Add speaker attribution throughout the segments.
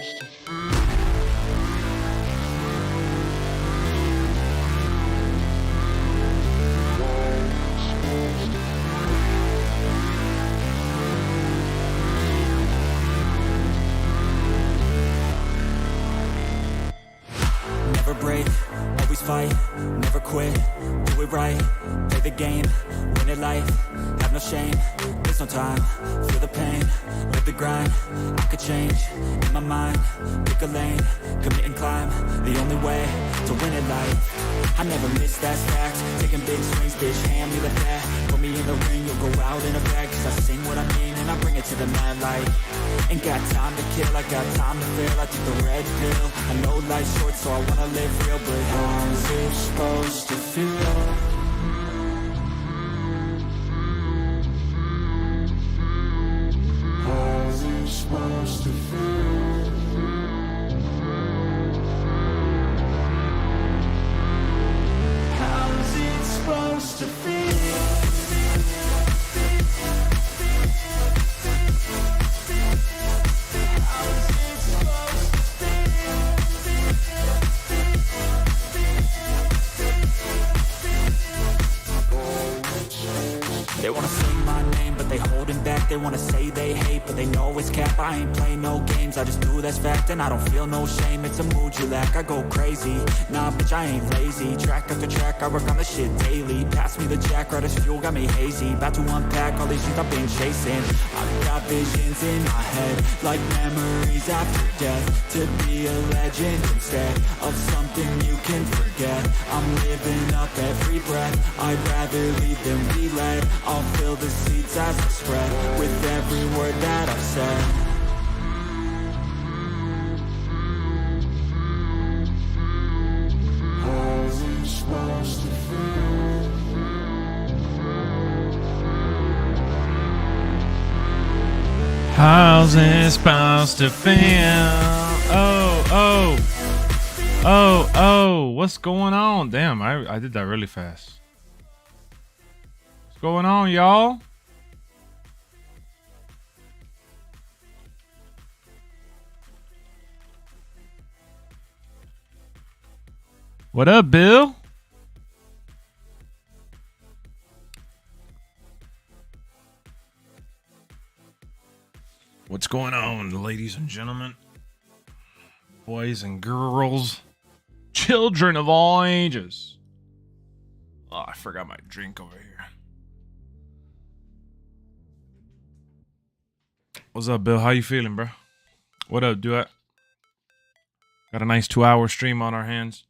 Speaker 1: Never break, always fight, never quit, do it right, play the game, win it life, have no shame, there's no time, feel the pain, live the grind, I could change, in my mind, pick a lane, commit and climb, the only way to win it life, I never miss, that's fact, taking big swings, bitch, hand me the bat, put me in the ring, you'll go out in a bag, cause I sing what I mean, and I bring it to the mad light, ain't got time to kill, I got time to feel, I took the red pill, I know life's short, so I wanna live real, but how's it supposed to feel? How's it supposed to feel? How's it supposed to feel? They wanna sing my name, but they holding back. They wanna say they hate, but they know it's cap. I ain't play no games, I just do that's fact. And I don't feel no shame, it's a mood you lack. I go crazy, nah bitch I ain't lazy. Track after track, I work on this shit daily. Pass me the jack, right as fuel, got me hazy. About to unpack all these things I've been chasing. I've got visions in my head, like memories after death. To be a legend instead of something you can forget. I'm living up every breath, I'd rather lead than be led. I'll fill the seats as I spread with every word that I've said. How's it supposed to feel?
Speaker 2: How's it supposed to feel? Oh, what's going on? Damn, I did that really fast. What's going on, y'all? What up, Bill? What's going on, ladies and gentlemen, boys and girls, children of all ages? Oh, I forgot my drink over here. What's up, Bill? How you feeling, bro? What up, dude? Got a nice 2-hour stream on our hands.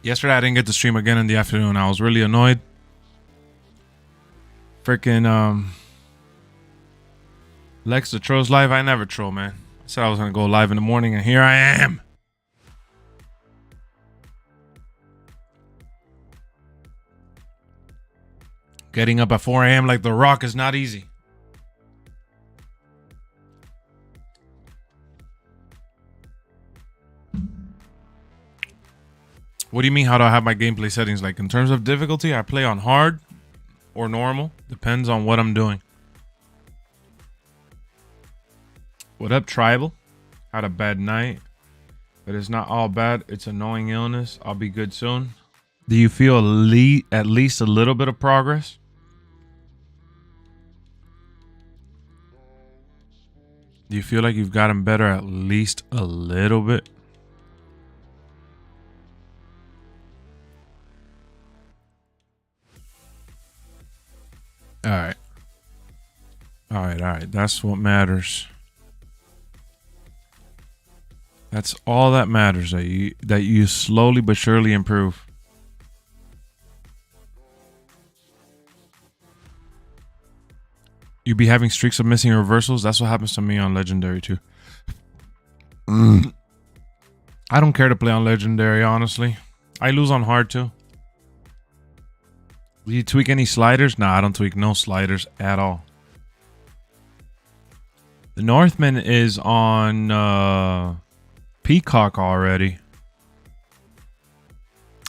Speaker 2: Yesterday, I didn't get to stream again in the afternoon. I was really annoyed. Freaking, Lexx the Trolls live. I never troll, man. I said I was going to go live in the morning, and here I am. Getting up at 4 a.m. like The Rock is not easy. What do you mean, how do I have my gameplay settings? Like, in terms of difficulty, I play on hard or normal. Depends on what I'm doing. What up, Tribal? Had a bad night. But it's not all bad. It's annoying illness. I'll be good soon. Do you feel at least a little bit of progress? Do you feel like you've gotten better at least a little bit? All right. That's what matters. That's all that matters, that you slowly but surely improve. You be having streaks of missing reversals. That's what happens to me on Legendary too. I don't care to play on Legendary, honestly. I lose on hard too. Do you tweak any sliders? Nah, I don't tweak no sliders at all. The Northman is on Peacock already.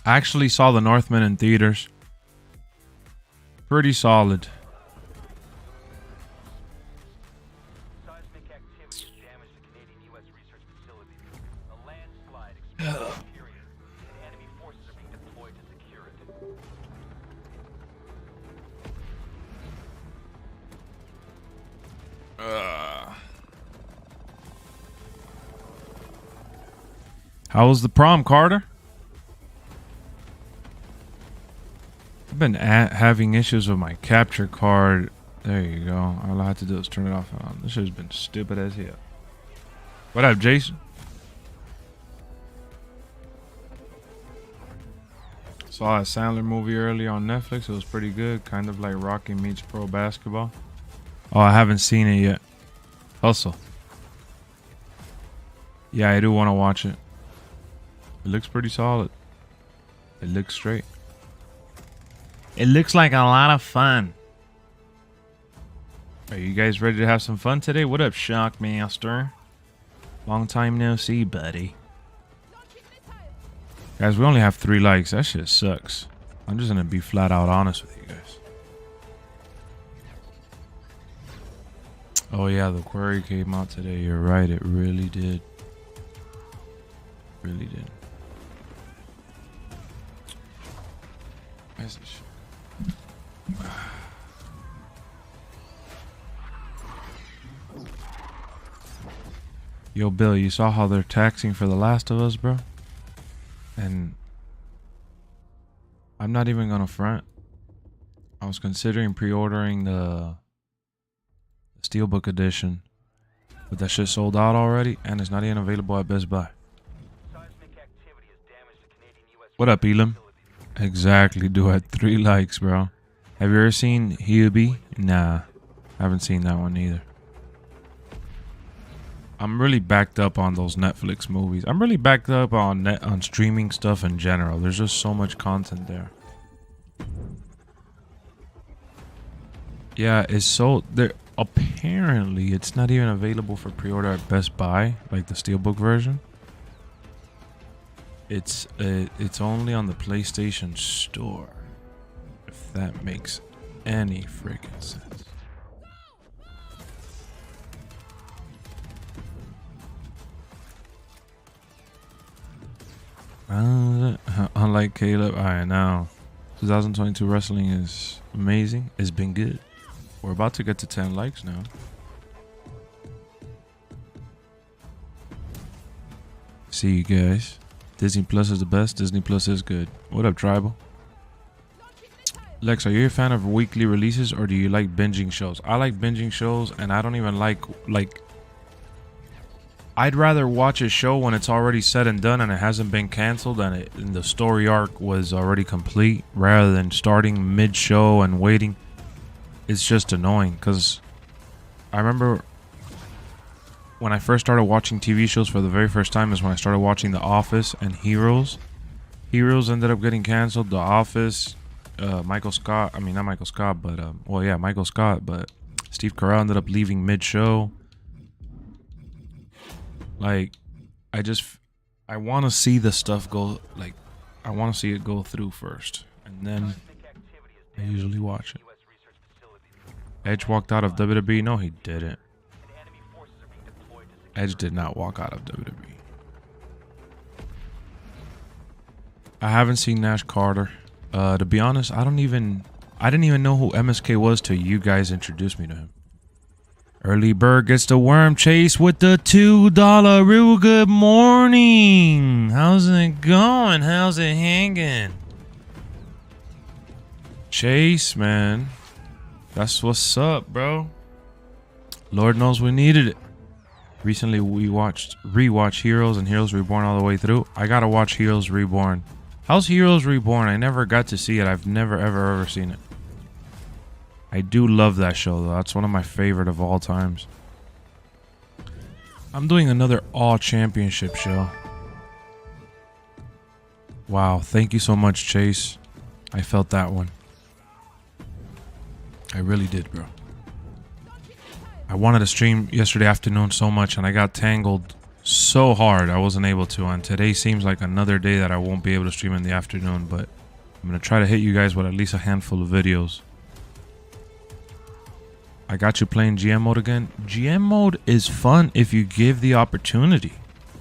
Speaker 2: I actually saw the Northman in theaters. Pretty solid.
Speaker 3: Seismic activity has damaged the Canadian-U.S. research facility. A landslide exposed the interior, and enemy forces are being deployed to secure it.
Speaker 2: How was the prom, Carter? I've been having issues with my capture card. There you go. All I have to do is turn it off and on. This has been stupid as hell. What up, Jason? Saw a Sandler movie earlier on Netflix. It was pretty good. Kind of like Rocky meets pro basketball. Oh, I haven't seen it yet. Hustle. Yeah, I do want to watch it. It looks pretty solid. It looks straight. It looks like a lot of fun. Are you guys ready to have some fun today? What up, Shockmaster? Long time no see, buddy. Guys, we only have 3 likes. That shit sucks. I'm just gonna be flat out honest with you guys. Oh yeah, the query came out today. You're right, it really did. Really did. Where's this shit? Yo, Bill, you saw how they're taxing for The Last of Us, bro? And I'm not even gonna front. I was considering pre-ordering the Steelbook edition, but that shit sold out already, and it's not even available at Best Buy. What up, Elam? Exactly, do at 3 likes, bro. Have you ever seen Hubie? Nah, haven't seen that one either. I'm really backed up on those Netflix movies. I'm really backed up on streaming stuff in general. There's just so much content there. Yeah, it's so there. Apparently, it's not even available for pre-order at Best Buy, like the Steelbook version. It's only on the PlayStation Store, if that makes any freaking sense. Unlike Caleb, I know 2022 wrestling is amazing. It's been good. We're about to get to 10 likes now. See you guys. Disney Plus is the best. Disney Plus is good. What up, Tribal? Lex, are you a fan of weekly releases or do you like binging shows? I like binging shows, and I don't even like I'd rather watch a show when it's already said and done and it hasn't been canceled and the story arc was already complete, rather than starting mid-show and waiting. It's just annoying because I remember when I first started watching TV shows for the very first time is when I started watching The Office and Heroes. Heroes ended up getting canceled. The Office, Michael Scott, I mean not Michael Scott, but well yeah, Michael Scott, but Steve Carell ended up leaving mid-show. Like, I want to see the stuff go, like, I want to see it go through first, and then I usually watch it. Edge walked out of WWE? No, he didn't. Edge did not walk out of WWE. I haven't seen Nash Carter. To be honest, I didn't even know who MSK was till you guys introduced me to him. Early Bird gets the worm chase with the $2. Real good morning. How's it going? How's it hanging? Chase, man. That's what's up, bro. Lord knows we needed it. Recently we rewatched Heroes and Heroes Reborn all the way through. I gotta watch Heroes Reborn. How's Heroes Reborn? I never got to see it. I've never ever seen it. I do love that show, though. That's one of my favorite of all times. I'm doing another All Championship show. Wow, thank you so much, Chase. I felt that one. I really did, bro. I wanted to stream yesterday afternoon so much, and I got tangled so hard I wasn't able to. And today seems like another day that I won't be able to stream in the afternoon, but I'm going to try to hit you guys with at least a handful of videos. I got you playing GM mode again. GM mode is fun if you give the opportunity.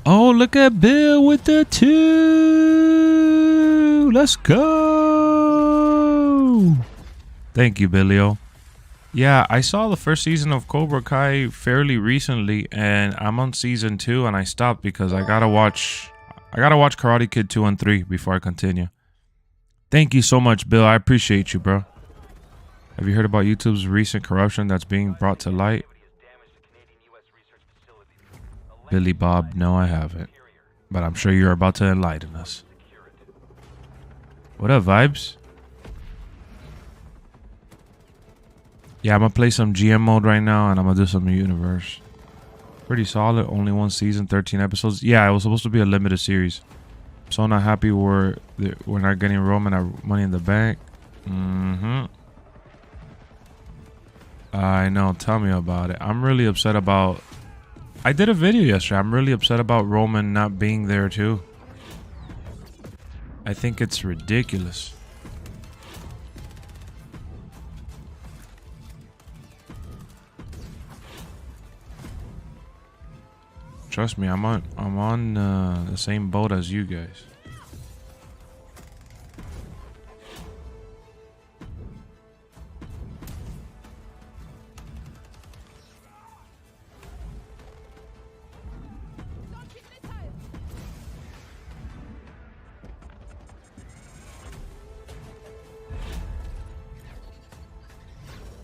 Speaker 2: Oh, look at Bill with the 2. Let's go. Thank you, Billio. Yeah, I saw the first season of Cobra Kai fairly recently, and I'm on season 2, and I stopped because I gotta watch Karate Kid 2 and 3 before I continue. Thank you so much, Bill. I appreciate you, bro. Have you heard about YouTube's recent corruption that's being brought to light? Billy Bob, no, I haven't. But I'm sure you're about to enlighten us. What up, vibes? Yeah, I'm gonna play some GM mode right now, and I'm gonna do some universe. Pretty solid. Only one season, 13 episodes. Yeah, it was supposed to be a limited series. So not happy we're not getting Roman our Money in the Bank. I know. Tell me about it. I'm really upset about... I did a video yesterday. I'm really upset about Roman not being there too. I think it's ridiculous. Trust me, I'm on the same boat as you guys.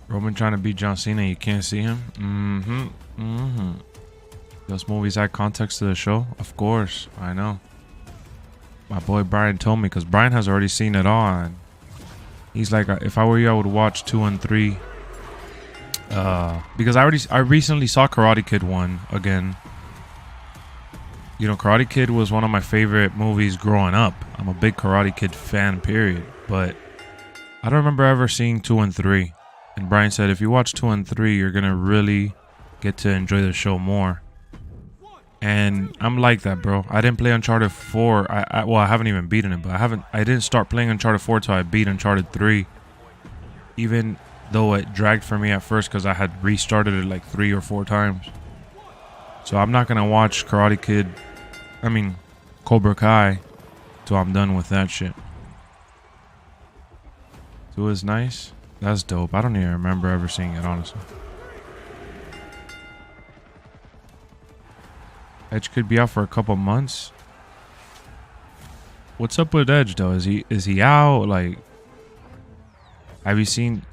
Speaker 2: Roman trying to beat John Cena, you can't see him? Those movies add context to the show? Of course, I know. My boy Brian told me, because Brian has already seen it all. And he's like, if I were you, I would watch 2 and 3. Because I recently saw Karate Kid 1 again. You know, Karate Kid was one of my favorite movies growing up. I'm a big Karate Kid fan, period. But I don't remember ever seeing 2 and 3. And Brian said, if you watch 2 and 3, you're going to really get to enjoy the show more. And I'm like that, bro. I didn't play Uncharted 4. Well, I haven't even beaten it, but I didn't start playing Uncharted 4 till I beat Uncharted 3. Even though it dragged for me at first because I had restarted it like 3 or 4 times. So I'm not going to watch Cobra Kai till I'm done with that shit. 2 is nice. That's dope. I don't even remember ever seeing it, honestly. Edge could be out for a couple months. What's up with Edge though? Is he out? Like, have you seen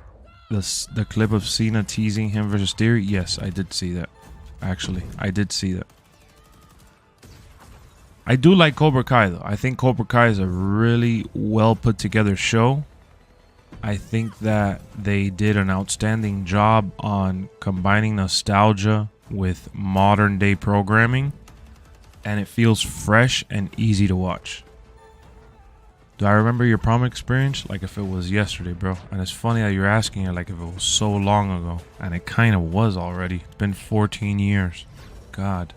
Speaker 2: the clip of Cena teasing him versus Theory? Yes, I did see that. Actually, I did see that. I do like Cobra Kai though. I think Cobra Kai is a really well put together show. I think that they did an outstanding job on combining nostalgia with modern day programming, and it feels fresh and easy to watch. Do I remember your prom experience? Like if it was yesterday, bro. And it's funny that you're asking it like if it was so long ago, and it kind of was already. It's been 14 years. God.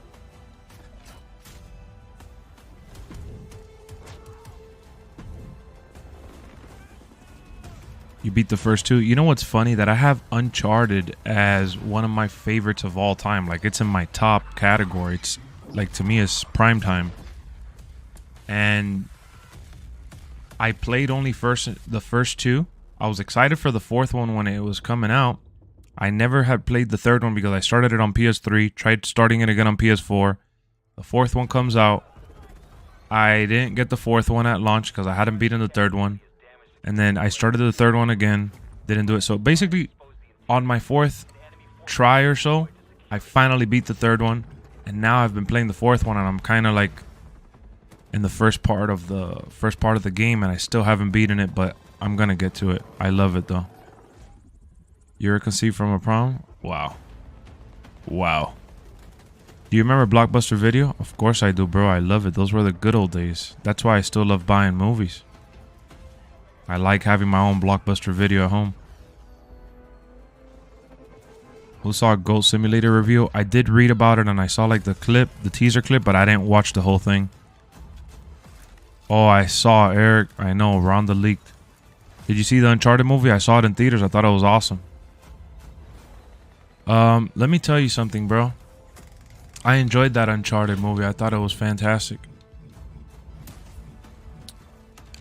Speaker 2: You beat the first 2. You know what's funny? That I have Uncharted as one of my favorites of all time. Like, it's in my top category. It's, like, to me, it's prime time. And I played only the first 2. I was excited for the 4th one when it was coming out. I never had played the 3rd one because I started it on PS3. Tried starting it again on PS4. The 4th one comes out. I didn't get the 4th one at launch because I hadn't beaten the 3rd one. And then I started the 3rd one again. Didn't do it. So basically, on my 4th try or so, I finally beat the 3rd one. And now I've been playing the 4th one, and I'm kind of like in the first part of the game, and I still haven't beaten it, but I'm gonna get to it. I love it though. You're conceived from a prom? Wow. Wow. Do you remember Blockbuster Video? Of course I do, bro. I love it. Those were the good old days. That's why I still love buying movies. I like having my own Blockbuster Video at home. Who saw Goat Simulator review? I did read about it, and I saw like the teaser clip, but I didn't watch the whole thing. Oh, I saw Eric. I know, Rhonda leaked. Did you see the Uncharted movie? I saw it in theaters. I thought it was awesome. Let me tell you something, bro. I enjoyed that Uncharted movie. I thought it was fantastic.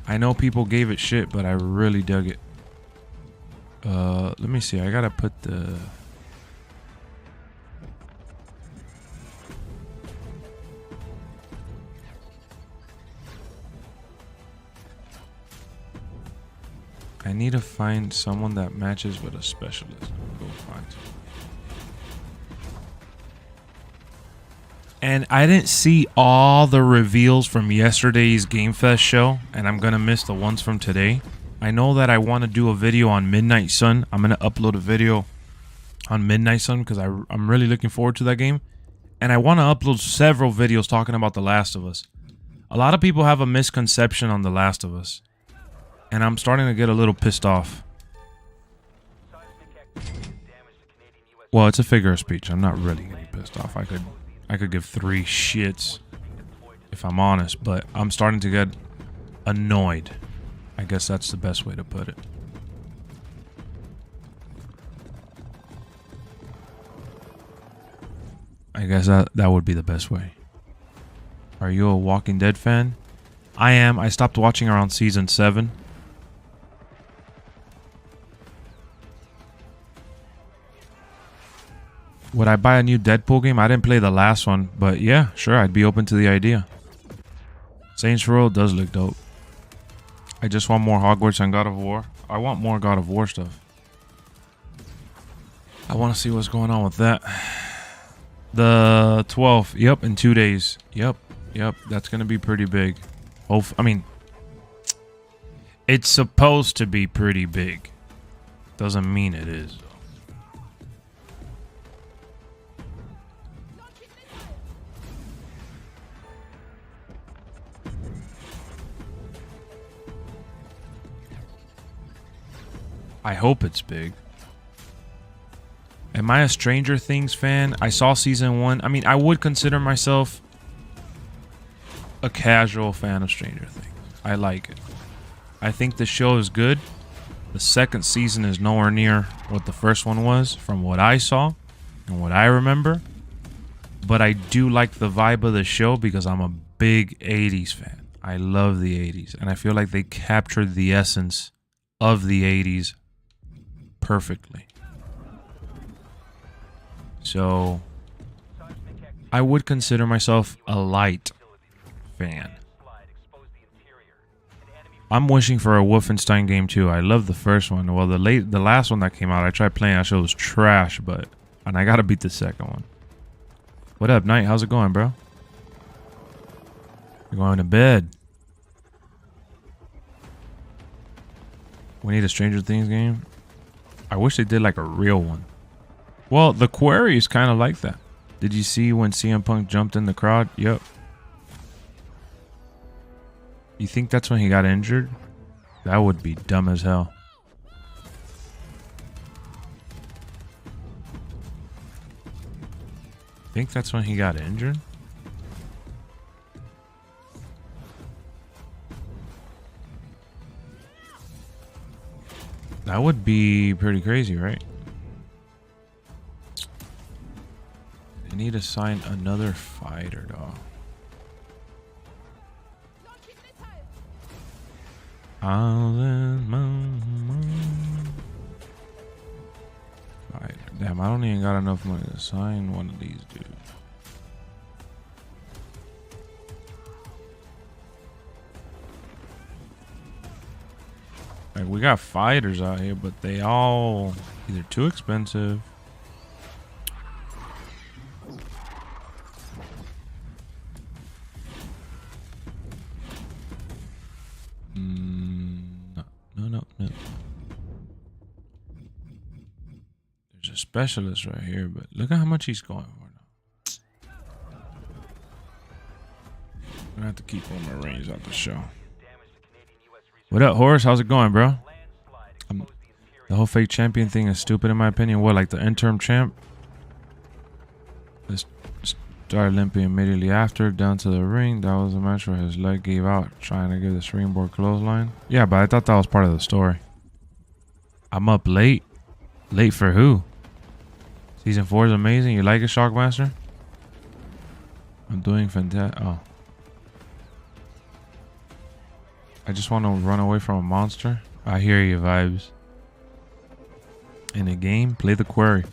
Speaker 2: I know people gave it shit, but I really dug it. Let me see. I gotta put the... I need to find someone that matches with a specialist. Go find. And I didn't see all the reveals from yesterday's Game Fest show, and I'm gonna miss the ones from today. I know that I want to do a video on Midnight Sun. I'm gonna upload a video on Midnight Sun because I'm really looking forward to that game, and I want to upload several videos talking about The Last of Us. A lot of people have a misconception on The Last of Us, and I'm starting to get a little pissed off. Well, it's a figure of speech. I'm not really getting pissed off. I could give 3 shits if I'm honest, but I'm starting to get annoyed. I guess that's the best way to put it. I guess that would be the best way. Are you a Walking Dead fan? I am. I stopped watching around season 7. Would I buy a new Deadpool game? I didn't play the last one, but yeah, sure, I'd be open to the idea. Saints Row does look dope. I just want more Hogwarts and God of War. I want more God of War stuff. I want to see what's going on with that. The 12th. Yep, in 2 days. Yep. That's going to be pretty big. I mean, it's supposed to be pretty big. Doesn't mean it is. I hope it's big. Am I a Stranger Things fan? I saw season 1. I mean, I would consider myself a casual fan of Stranger Things. I like it. I think the show is good. The second season is nowhere near what the first one was, from what I saw and what I remember. But I do like the vibe of the show because I'm a big 80s fan. I love the 80s. And I feel like they captured the essence of the 80s perfectly. So I would consider myself a light fan. I'm wishing for a Wolfenstein game too. I love the first one. Well, the last one that came out, I tried playing. That show was trash, and I gotta beat the second one. What up, Knight? How's it going, bro? You're going to bed. We need a Stranger Things game. I wish they did like a real one. Well, the Quarry is kind of like that. Did you see when CM Punk jumped in the crowd? Yep. You think that's when he got injured? That would be dumb as hell. Think that's when he got injured? That would be pretty crazy, right? I need to sign another fighter, dog. Damn, I don't even got enough money to sign one of these dudes. Like, we got fighters out here, but they all either too expensive. No. There's a specialist right here, but look at how much he's going for now. I'm gonna have to keep all my range out the show. What up, Horace? How's it going, bro? The whole fake champion thing is stupid in my opinion. What, like the interim champ? Let's start limping immediately after, down to the ring. That was a match where his leg gave out, trying to give the springboard clothesline. Yeah, but I thought that was part of the story. I'm up late. Late for who? Season 4 is amazing. You like it, Shockmaster? I'm doing fantastic. Oh. I just want to run away from a monster. I hear you, vibes. In a game, play the quarry.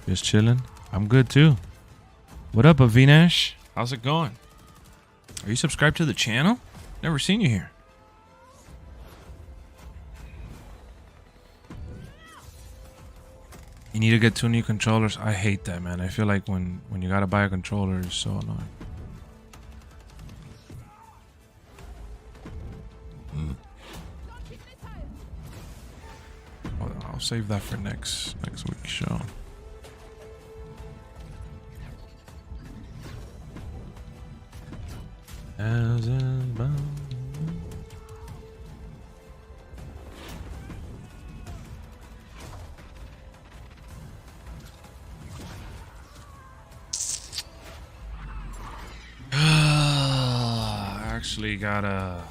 Speaker 2: Just chilling. I'm good too. What up, Avinash? How's it going? Are you subscribed to the channel? Never seen you here. You need to get 2 new controllers. I hate that, man. I feel like when you gotta buy a controller, it's so annoying. Well, I'll save that for next week's show. As in bound. Actually gotta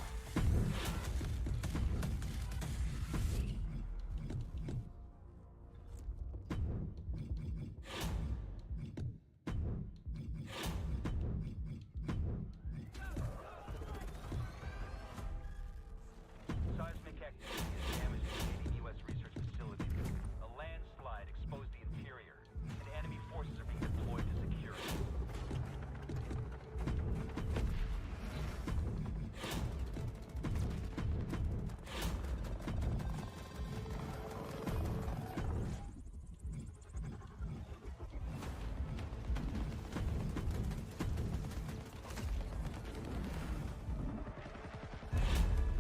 Speaker 3: Seismic activity has damaged Canadian U.S. research facilities. A landslide exposed the interior, and enemy forces are being deployed to secure it.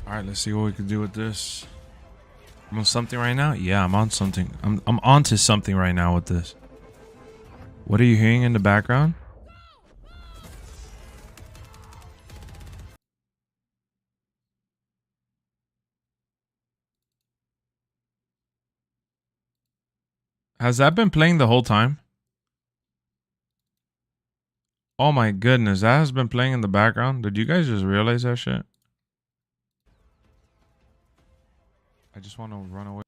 Speaker 2: All right, let's see what we can do with this. I'm on something right now? Yeah, I'm on something. I'm onto something right now with this. What are you hearing in the background? Has that been playing the whole time? Oh my goodness, that has been playing in the background. Did you guys just realize that shit? I just want to run away.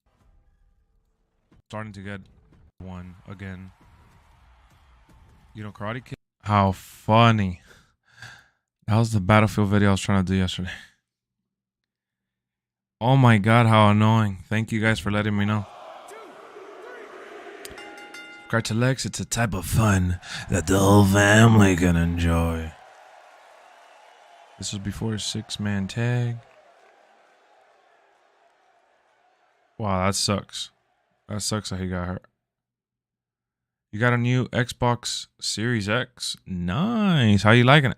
Speaker 2: Starting to get one again. You know, Karate Kid. How funny. That was the Battlefield video I was trying to do yesterday. Oh my god, how annoying. Thank you guys for letting me know. Subscribe to Lexx. It's a type of fun that the whole family can enjoy. This was before a 6-man tag. Wow, that sucks. That sucks that he got hurt. You got a new Xbox Series X. Nice. How you liking it?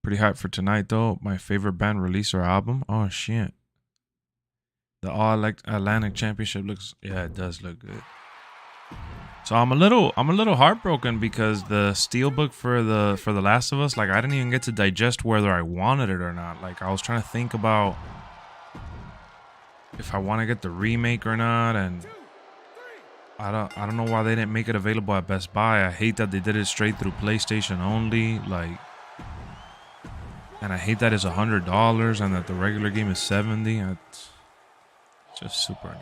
Speaker 2: Pretty hyped for tonight, though. My favorite band released their album. Oh, shit. The All-Atlantic Championship looks... Yeah, it does look good. So I'm a little heartbroken because the steelbook for the Last of Us, like, I didn't even get to digest whether I wanted it or not. Like, I was trying to think about if I want to get the remake or not, and I don't know why they didn't make it available at Best Buy. I hate that they did it straight through PlayStation only, like, and I hate that it's $100 and that the regular game is $70. It's just super annoying.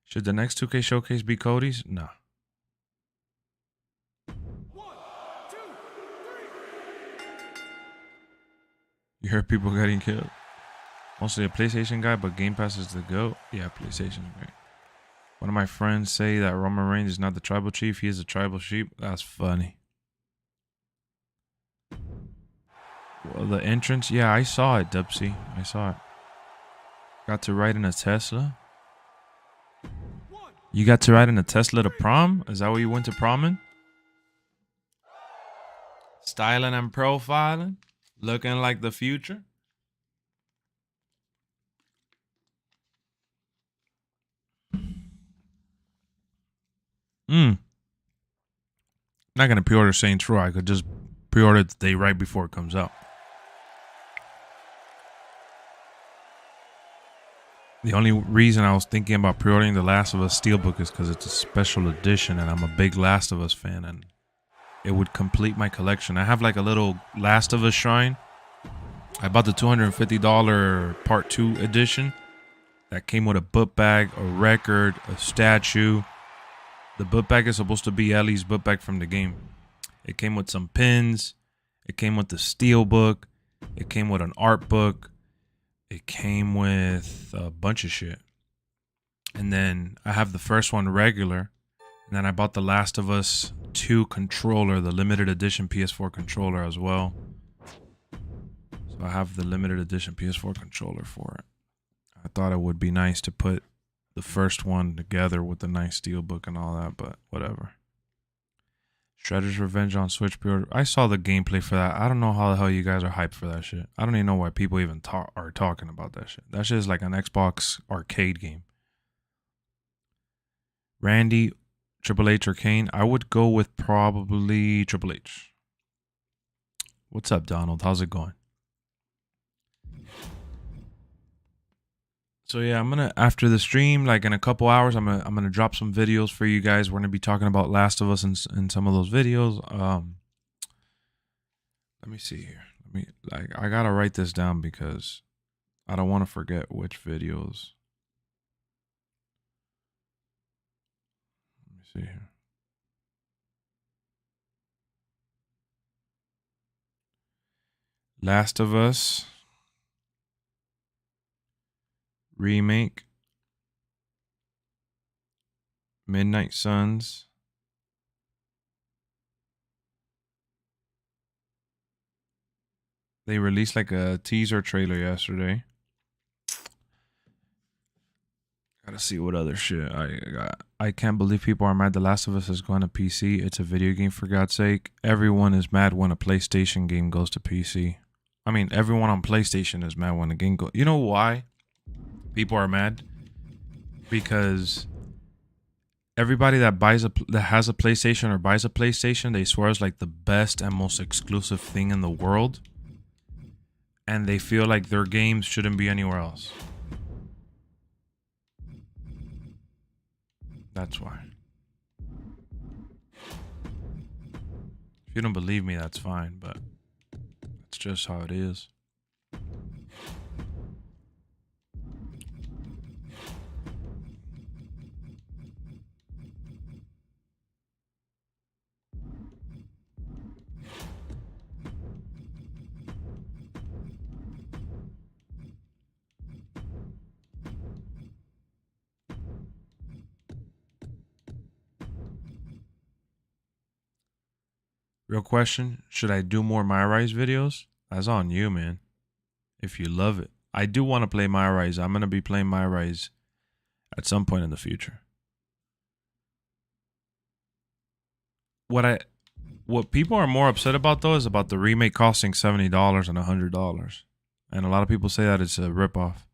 Speaker 2: Should the next 2K showcase be Cody's? No. You heard people getting killed. Mostly a PlayStation guy, but Game Pass is the GOAT. Yeah, PlayStation is great. One of my friends say that Roman Reigns is not the tribal chief. He is a tribal sheep. That's funny. Well, the entrance. Yeah, I saw it, Dubsy. I saw it. Got to ride in a Tesla. You got to ride in a Tesla to prom? Is that what you went to prom in? Styling and profiling? Looking like the future? Not gonna pre-order Saints Row. I could just pre-order it the day right before it comes out. The only reason I was thinking about pre-ordering the Last of Us Steelbook is because it's a special edition and I'm a big Last of Us fan and it would complete my collection. I have like a little Last of Us shrine. I bought the $250 Part 2 edition that came with a book bag, a record, a statue. The book bag is supposed to be Ellie's book bag from the game. It came with some pins. It came with the steel book. It came with an art book. It came with a bunch of shit. And then I have the first one regular. And then I bought the Last of Us 2 controller, the limited edition PS4 controller as well. So I have the limited edition PS4 controller for it. I thought it would be nice to put the first one together with the nice steelbook and all that, but whatever. Shredder's Revenge on Switch pre-order. I saw the gameplay for that. I don't know how the hell you guys are hyped for that shit. I don't even know why people even are talking about that shit. That shit is like an Xbox arcade game. Randy, Triple H or Kane? I would go with probably Triple H. What's up, Donald? How's it going? So yeah, I'm gonna, after the stream, like in a couple hours, I'm gonna drop some videos for you guys. We're gonna be talking about Last of Us in some of those videos. Let me see here. I gotta write this down because I don't want to forget which videos. Let me see here. Last of Us remake, Midnight Suns, they released like a teaser trailer yesterday. Gotta see what other shit I got. I can't believe people are mad The Last of Us is going to PC. It's a video game, for God's sake. Everyone is mad when a PlayStation game goes to PC. I mean, everyone on PlayStation is mad when a game goes. You know why people are mad? Because everybody that has a PlayStation or buys a PlayStation, they swear it's like the best and most exclusive thing in the world, and they feel like their games shouldn't be anywhere else. That's why. If you don't believe me, that's fine, but that's just how it is. Real question, should I do more My Rise videos? That's on you, man. If you love it. I do want to play My Rise. I'm going to be playing My Rise at some point in the future. What people are more upset about, though, is about the remake costing $70 and $100. And a lot of people say that it's a ripoff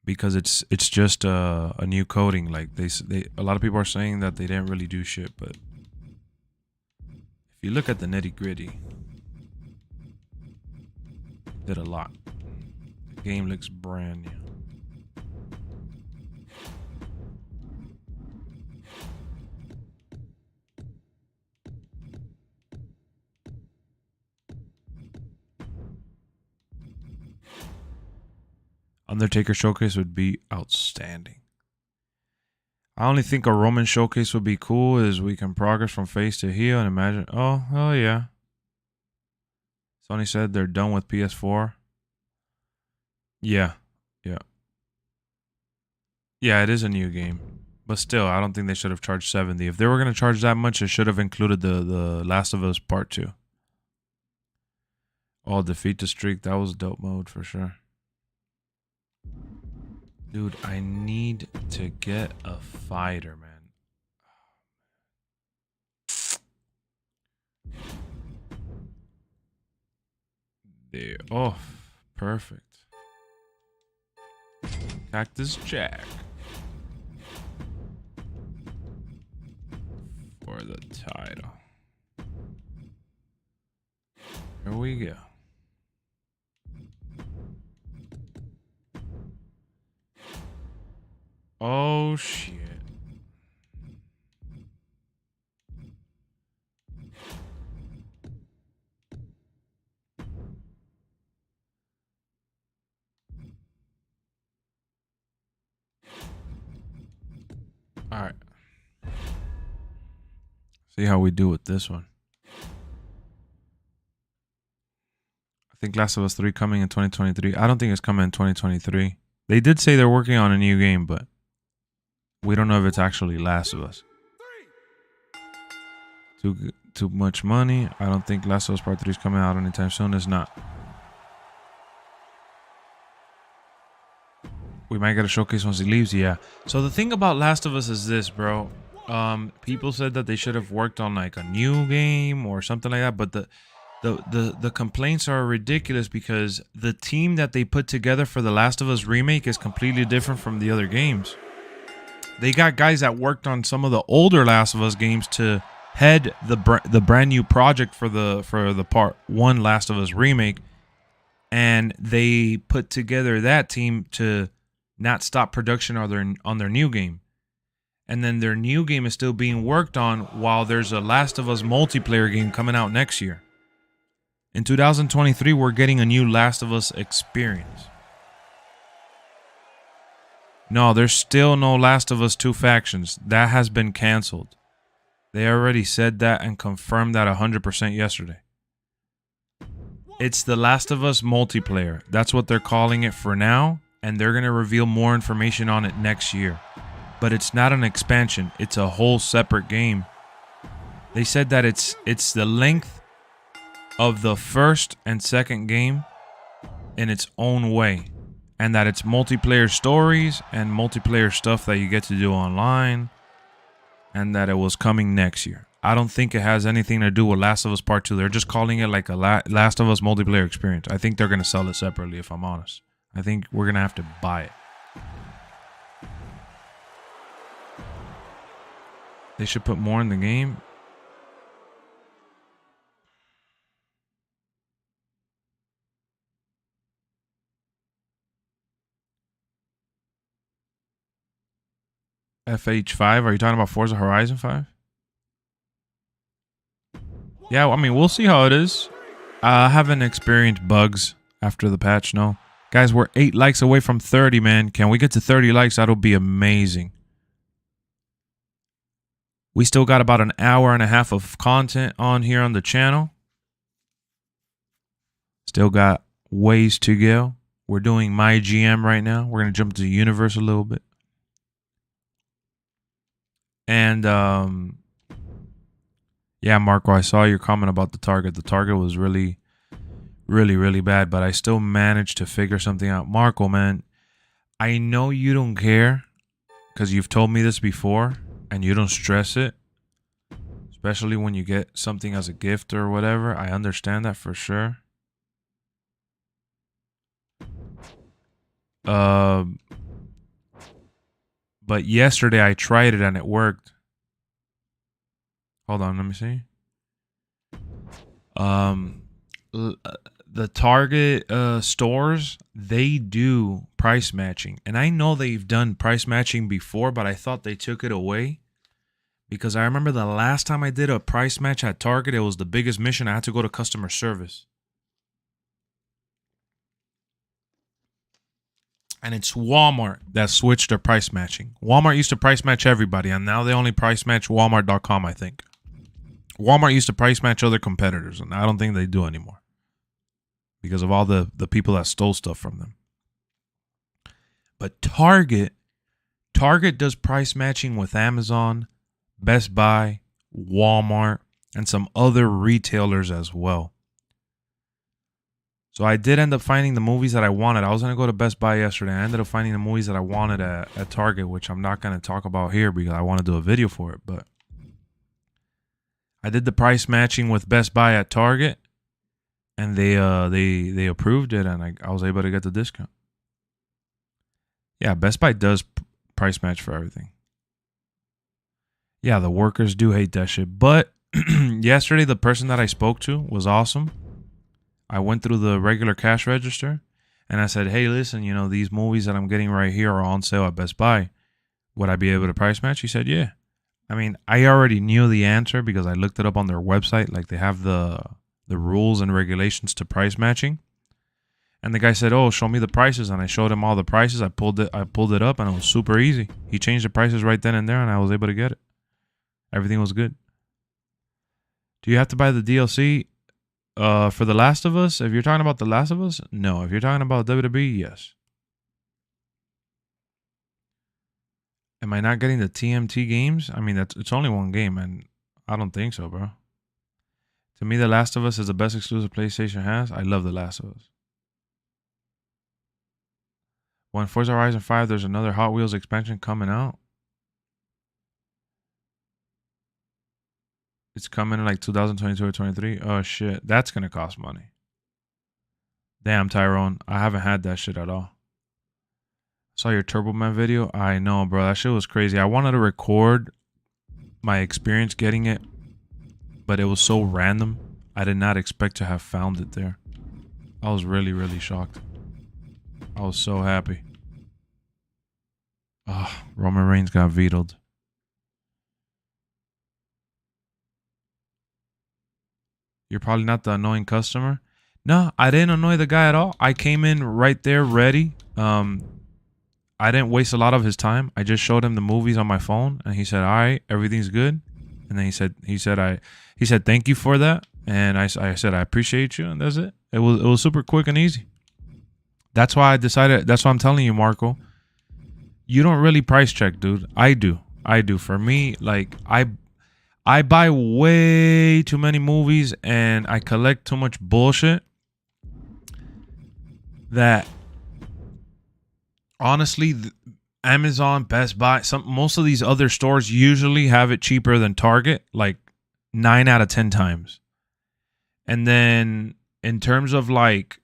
Speaker 2: because it's just a new coding. Like a lot of people are saying that they didn't really do shit, but if you look at the nitty gritty, did a lot. The game looks brand new. Undertaker showcase would be outstanding. I only think a Roman showcase would be cool is we can progress from face to heel and imagine. Oh yeah. Sony said they're done with PS4. Yeah. Yeah, it is a new game. But still, I don't think they should have charged 70. If they were going to charge that much, it should have included the Last of Us Part 2. Oh, defeat the streak. That was dope mode for sure. Dude, I need to get a fighter, man. There. Oh, perfect. Cactus Jack. For the title. Here we go. Oh shit. All right. See how we do with this one. I think Last of Us 3 coming in 2023. I don't think it's coming in 2023. They did say they're working on a new game, but we don't know if it's actually Last of Us. Too much money. I don't think Last of Us Part 3 is coming out anytime soon. It's not. We might get a showcase once he leaves. Yeah. So the thing about Last of Us is this, bro. People said that they should have worked on like a new game or something like that, but the complaints are ridiculous because the team that they put together for the Last of Us remake is completely different from the other games. They got guys that worked on some of the older Last of Us games to head the brand new project for the Part 1 Last of Us remake, and they put together that team to not stop production on their new game. And then their new game is still being worked on while there's a Last of Us multiplayer game coming out next year. In 2023, we're getting a new Last of Us experience. No, there's still no Last of Us 2 factions. That has been canceled. They already said that and confirmed that 100% yesterday. It's the Last of Us multiplayer. That's what they're calling it for now, and they're going to reveal more information on it next year. But it's not an expansion. It's a whole separate game. They said that it's the length of the first and second game in its own way, and that it's multiplayer stories and multiplayer stuff that you get to do online, and that it was coming next year. I don't think it has anything to do with Last of Us Part 2. They're just calling it like a Last of Us multiplayer experience. I think they're going to sell it separately, if I'm honest. I think we're going to have to buy it. They should put more in the game. FH5, are you talking about Forza Horizon 5? Yeah, I mean, we'll see how it is. I haven't experienced bugs after the patch, no. Guys, we're 8 likes away from 30, man. Can we get to 30 likes? That'll be amazing. We still got about an hour and a half of content on here on the channel. Still got ways to go. We're doing MyGM right now. We're going to jump to the universe a little bit. And, yeah, Marco, I saw your comment about the target. The target was really, really bad, but I still managed to figure something out. Marco, man, I know you don't care because you've told me this before and you don't stress it, especially when you get something as a gift or whatever. I understand that for sure. But yesterday I tried it and it worked. Hold on, let me see. The Target stores, they do price matching. And I know they've done price matching before, but I thought they took it away. Because I remember the last time I did a price match at Target, it was the biggest mission. I had to go to customer service. And it's Walmart that switched their price matching. Walmart used to price match everybody, and now they only price match Walmart.com, I think. Walmart used to price match other competitors, and I don't think they do anymore. Because of all the people that stole stuff from them. But Target does price matching with Amazon, Best Buy, Walmart, and some other retailers as well. So I did end up finding the movies that I wanted. I was going to go to Best Buy yesterday. I ended up finding the movies that I wanted at Target, which I'm not going to talk about here because I want to do a video for it. But I did the price matching with Best Buy at Target, and they approved it, and I was able to get the discount. Yeah, Best Buy does price match for everything. Yeah, the workers do hate that shit. But yesterday, the person that I spoke to was awesome. I went through the regular cash register and I said, hey, listen, you know, these movies that I'm getting right here are on sale at Best Buy. Would I be able to price match? He said, yeah. I mean, I already knew the answer because I looked it up on their website. Like they have the rules and regulations to price matching. And the guy said, "Oh, show me the prices." And I showed him all the prices. I pulled it up, and it was super easy. He changed the prices right then and there, and I was able to get it. Everything was good. Do you have to buy the DLC for The Last of Us? If you're talking about The Last of Us, no. If you're talking about WWE, yes. Am I not getting the TMT games? I mean, it's only one game, and I don't think so, bro. To me, The Last of Us is the best exclusive PlayStation has. I love The Last of Us. When Forza Horizon 5, there's another Hot Wheels expansion coming out. It's coming in like 2022 or 23. Oh, shit. That's going to cost money. Damn, Tyrone. I haven't had that shit at all. Saw your Turbo Man video. I know, bro. That shit was crazy. I wanted to record my experience getting it, but it was so random. I did not expect to have found it there. I was really, really shocked. I was so happy. Oh, Roman Reigns got vetoed. You're probably not the annoying customer. No, I didn't annoy the guy at all. I came in right there ready. I didn't waste a lot of his time. I just showed him the movies on my phone, and he said, "All right, everything's good." And then he said, "Thank you for that." And I said, "I appreciate you," and that's it. It was super quick and easy. That's why I decided. That's why I'm telling you, Marco. You don't really price check, dude. I do. For me, like I buy way too many movies and I collect too much bullshit that honestly, Amazon, Best Buy, most of these other stores usually have it cheaper than Target, like 9 out of 10 times. And then in terms of like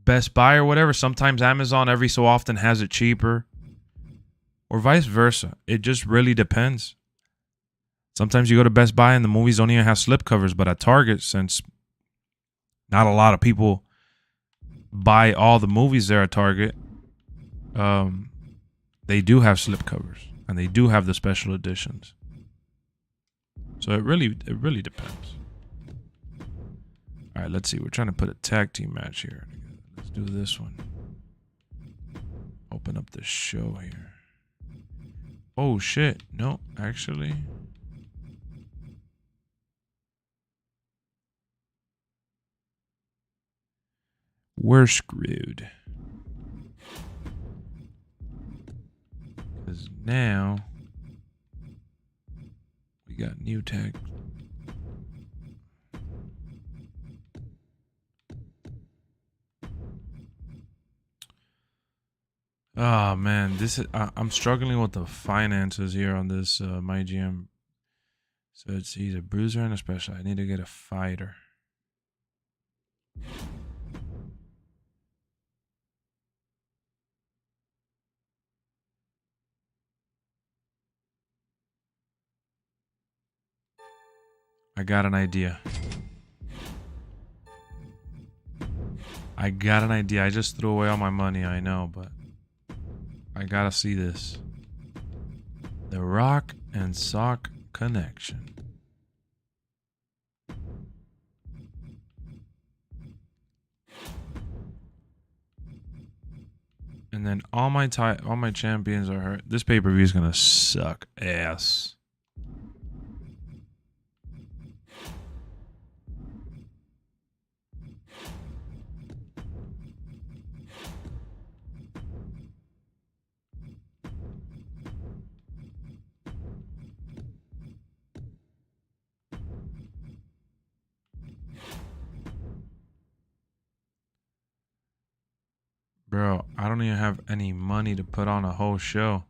Speaker 2: Best Buy or whatever, sometimes Amazon every so often has it cheaper. Or vice versa. It just really depends. Sometimes you go to Best Buy and the movies don't even have slipcovers, but at Target, since not a lot of people buy all the movies there at Target, they do have slipcovers and they do have the special editions. So it really depends. All right, let's see. We're trying to put a tag team match here. Let's do this one. Open up the show here. Oh, shit. No, actually. We're screwed. Because now we got new tag. Oh man, this is I'm struggling with the finances here on this MyGM. So it's either bruiser and a special. I need to get a fighter. I got an idea. I just threw away all my money, I know, but I gotta see this. The Rock and Sock connection. And then all my champions are hurt. This pay-per-view is gonna suck ass. Bro, I don't even have any money to put on a whole show.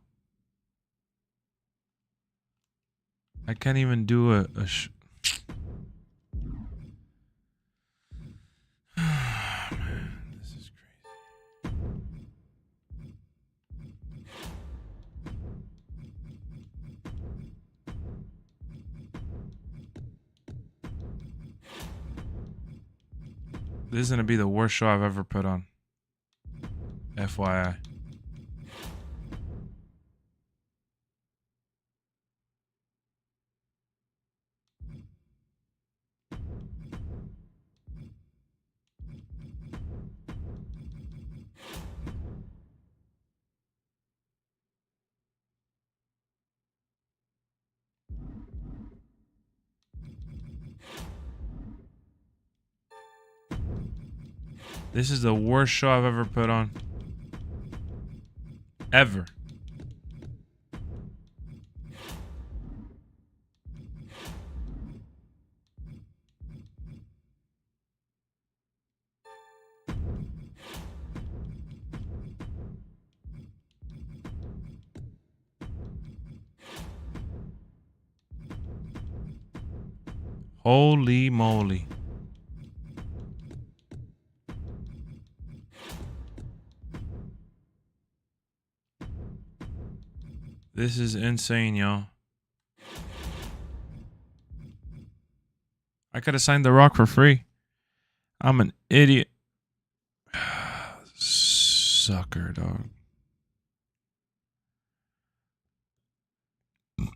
Speaker 2: I can't even do a man, this is crazy. This is gonna be the worst show I've ever put on. FYI. This is the worst show I've ever put on. Ever. Holy moly. This is insane, y'all. I could have signed The Rock for free. I'm an idiot. Sucker, dog. I'm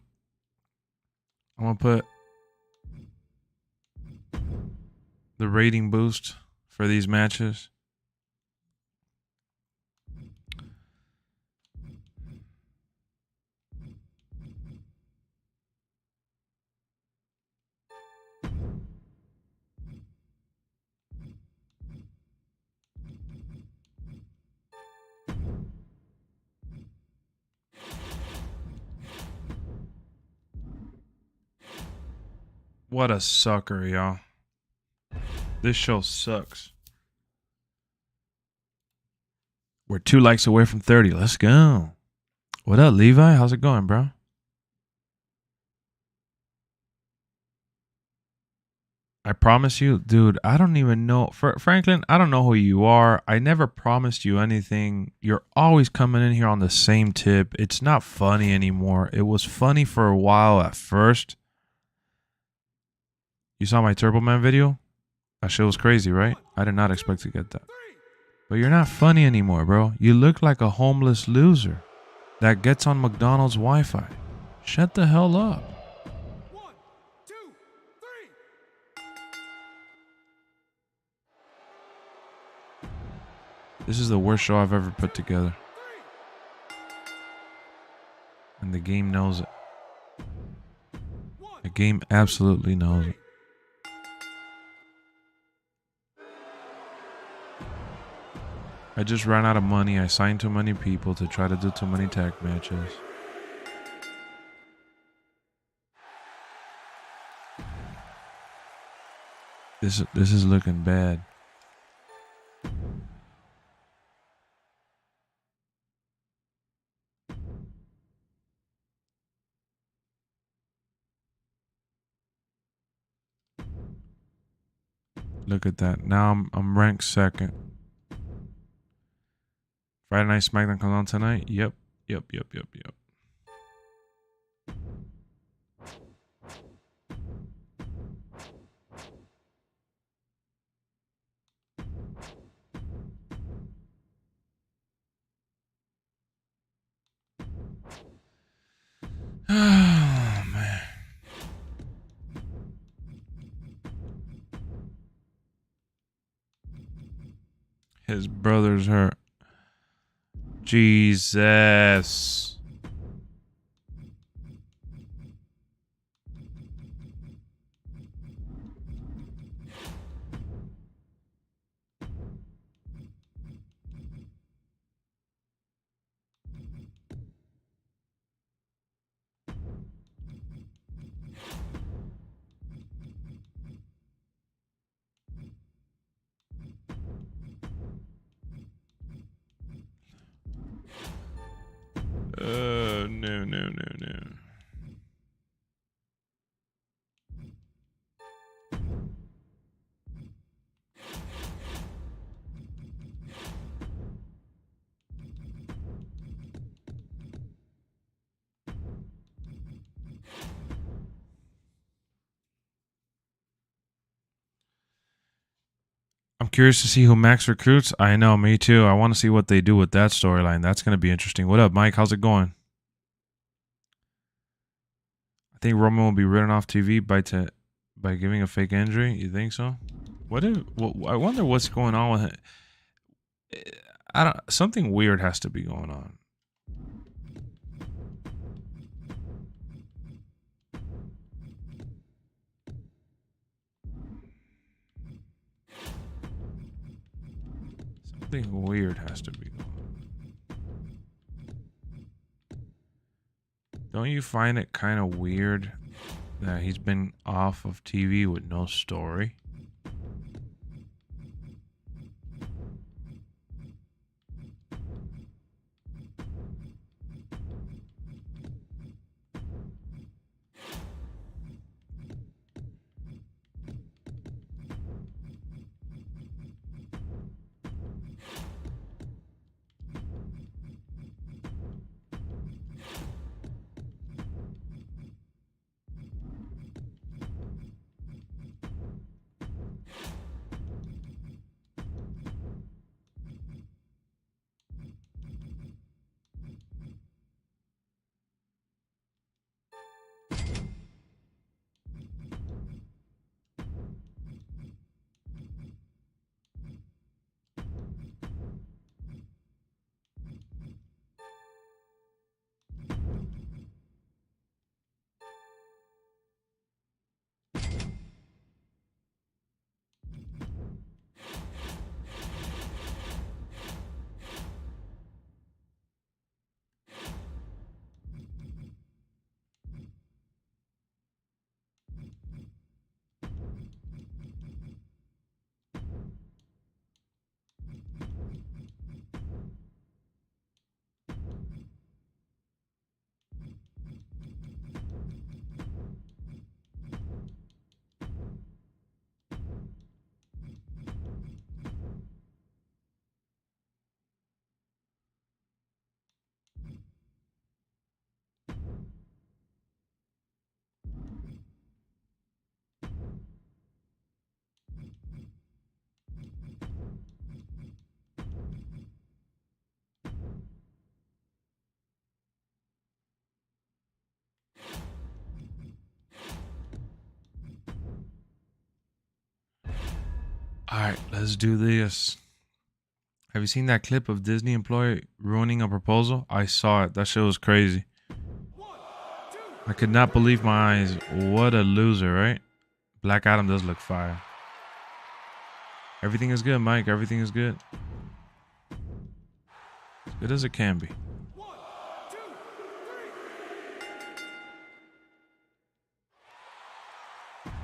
Speaker 2: gonna put the rating boost for these matches. What a sucker, y'all. This show sucks. We're 2 likes away from 30. Let's go. What up, Levi? How's it going, bro? I promise you, dude, I don't even know. Franklin, I don't know who you are. I never promised you anything. You're always coming in here on the same tip. It's not funny anymore. It was funny for a while at first. You saw my Turbo Man video? That shit was crazy, right? I did not expect to get that. But you're not funny anymore, bro. You look like a homeless loser that gets on McDonald's Wi-Fi. Shut the hell up.
Speaker 3: 1, 2, 3.
Speaker 2: This is the worst show I've ever put together. And the game knows it. The game absolutely knows it. I just ran out of money. I signed too many people to try to do too many tag matches. This is looking bad. Look at that. Now I'm ranked second. Friday Night SmackDown comes on tonight. Yep. Oh, man. His brother's hurt. Jesus. No. I'm curious to see who Max recruits. I know, me too. I want to see what they do with that storyline. That's going to be interesting. What up, Mike? How's it going? I think Roman will be written off TV by giving a fake injury. You think so? I wonder what's going on with it. Something weird has to be going on. Something weird has to be going on. Don't you find it kind of weird that he's been off of TV with no story? All right, let's do this. Have you seen that clip of Disney employee ruining a proposal? I saw it. That shit was crazy. I could not believe my eyes. What a loser, right? Black Adam does look fire. Everything is good, Mike. Everything is good. As good as it can be.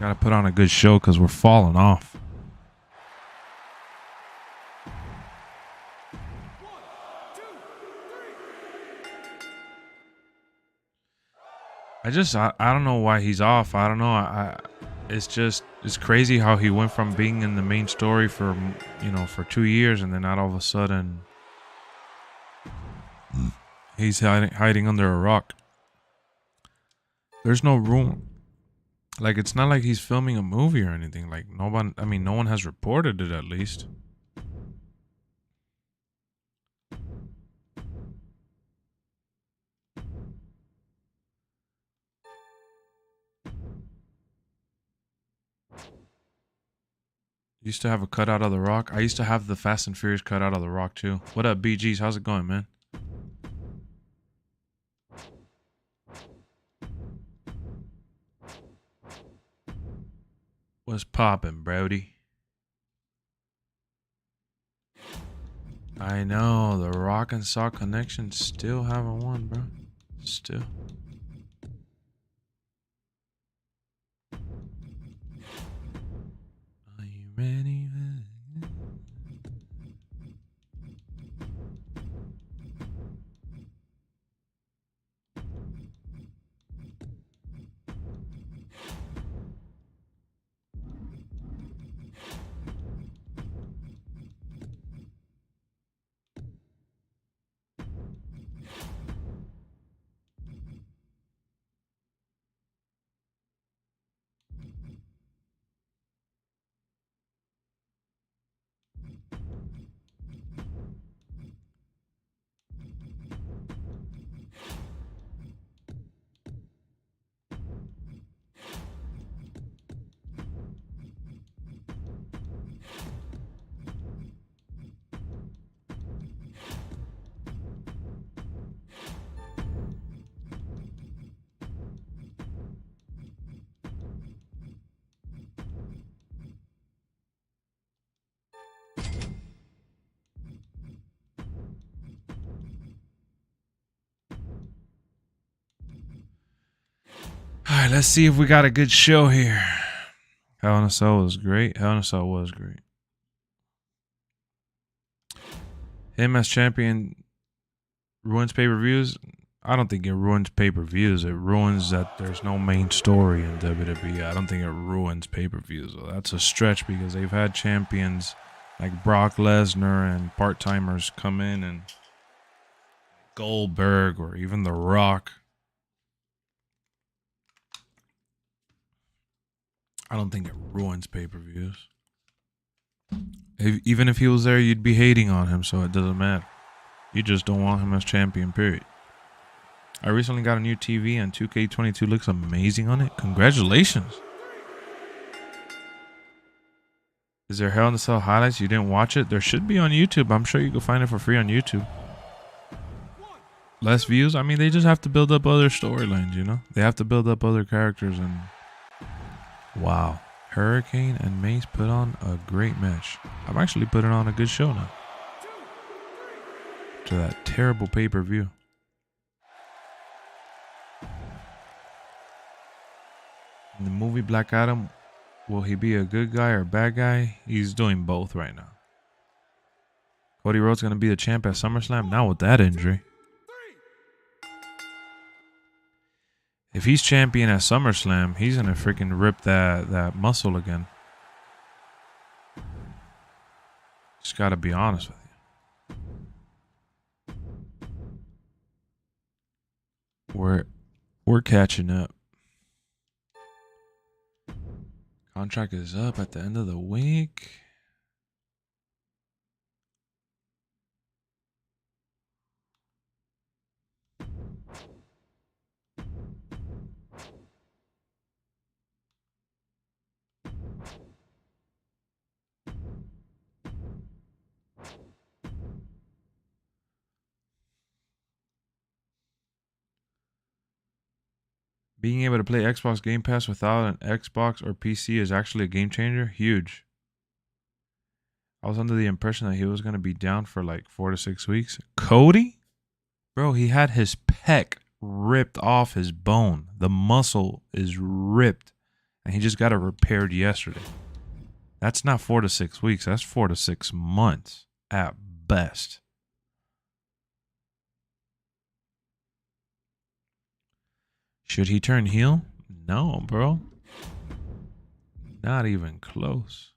Speaker 2: Gotta put on a good show because we're falling off. I don't know why he's off. I don't know. It's crazy how he went from being in the main story for, for 2 years, and then not all of a sudden he's hiding under a rock. There's no room. Like, it's not like he's filming a movie or anything. Like, no one has reported it, at least. Used to have a cut out of the rock. I used to have the Fast and Furious cut out of the rock too. What up, BGs? How's it going, man? What's poppin', Brody? I know, the Rock and Sock connection still haven't won, bro. Still. Are you ready? right, let's see if we got a good show here. Hell in a Cell was great. Hell in a Cell was great. Him as champion ruins pay-per-views. I don't think it ruins pay-per-views. It ruins that there's no main story in WWE. I don't think it ruins pay-per-views. Well, that's a stretch because they've had champions like Brock Lesnar and part-timers come in, and Goldberg or even The Rock. I don't think it ruins pay-per-views. Even if he was there, you'd be hating on him, so it doesn't matter. You just don't want him as champion, period. I recently got a new TV and 2k22 looks amazing on it. Congratulations. Is there Hell in a Cell highlights? You didn't watch it? There should be on YouTube. I'm sure you can find it for free on YouTube. Less views? I mean, they just have to build up other storylines, you know? They have to build up other characters and... Wow. Hurricane and Mace put on a great match. I'm actually putting on a good show now. To that terrible pay-per-view. In the movie Black Adam, will he be a good guy or bad guy? He's doing both right now. Cody Rhodes going to be the champ at SummerSlam? Not with that injury. If he's champion at SummerSlam, he's going to freaking rip that muscle again. Just got to be honest with you. We're catching up. Contract is up at the end of the week. Being able to play Xbox Game Pass without an Xbox or PC is actually a game changer. Huge. I was under the impression that he was going to be down for like 4 to 6 weeks. Cody? Bro, he had his pec ripped off his bone. The muscle is ripped. And he just got it repaired yesterday. That's not 4 to 6 weeks. That's 4 to 6 months at best. Should he turn heel? No, bro. Not even close.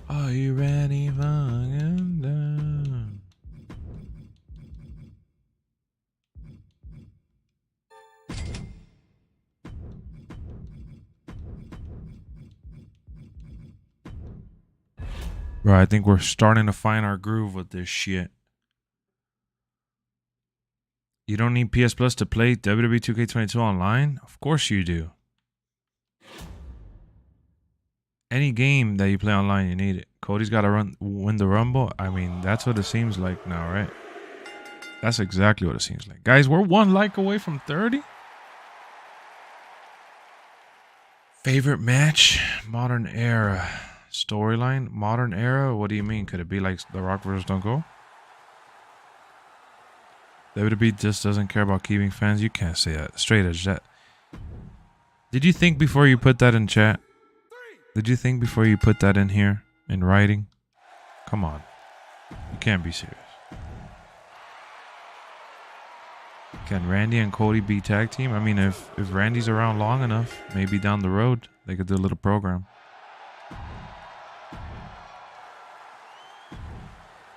Speaker 2: Are you ready for down? Bro, I think we're starting to find our groove with this shit. You don't need PS Plus to play WWE 2k22 online? Of course you do. Any game that you play online, you need it. Cody's got to win the Rumble. I mean, that's what it seems like now, right? That's exactly what it seems like. Guys, we're 1 like away from 30. Favorite match? Modern era. Storyline? Modern era? What do you mean? Could it be like The Rock vs. Don't Go? WWE just doesn't care about keeping fans. You can't say that. Straight as that. Did you think before you put that in chat? Did you think before you put that in here in writing? Come on. You can't be serious. Can Randy and Cody be tag team? I mean, if Randy's around long enough, maybe down the road, they could do a little program.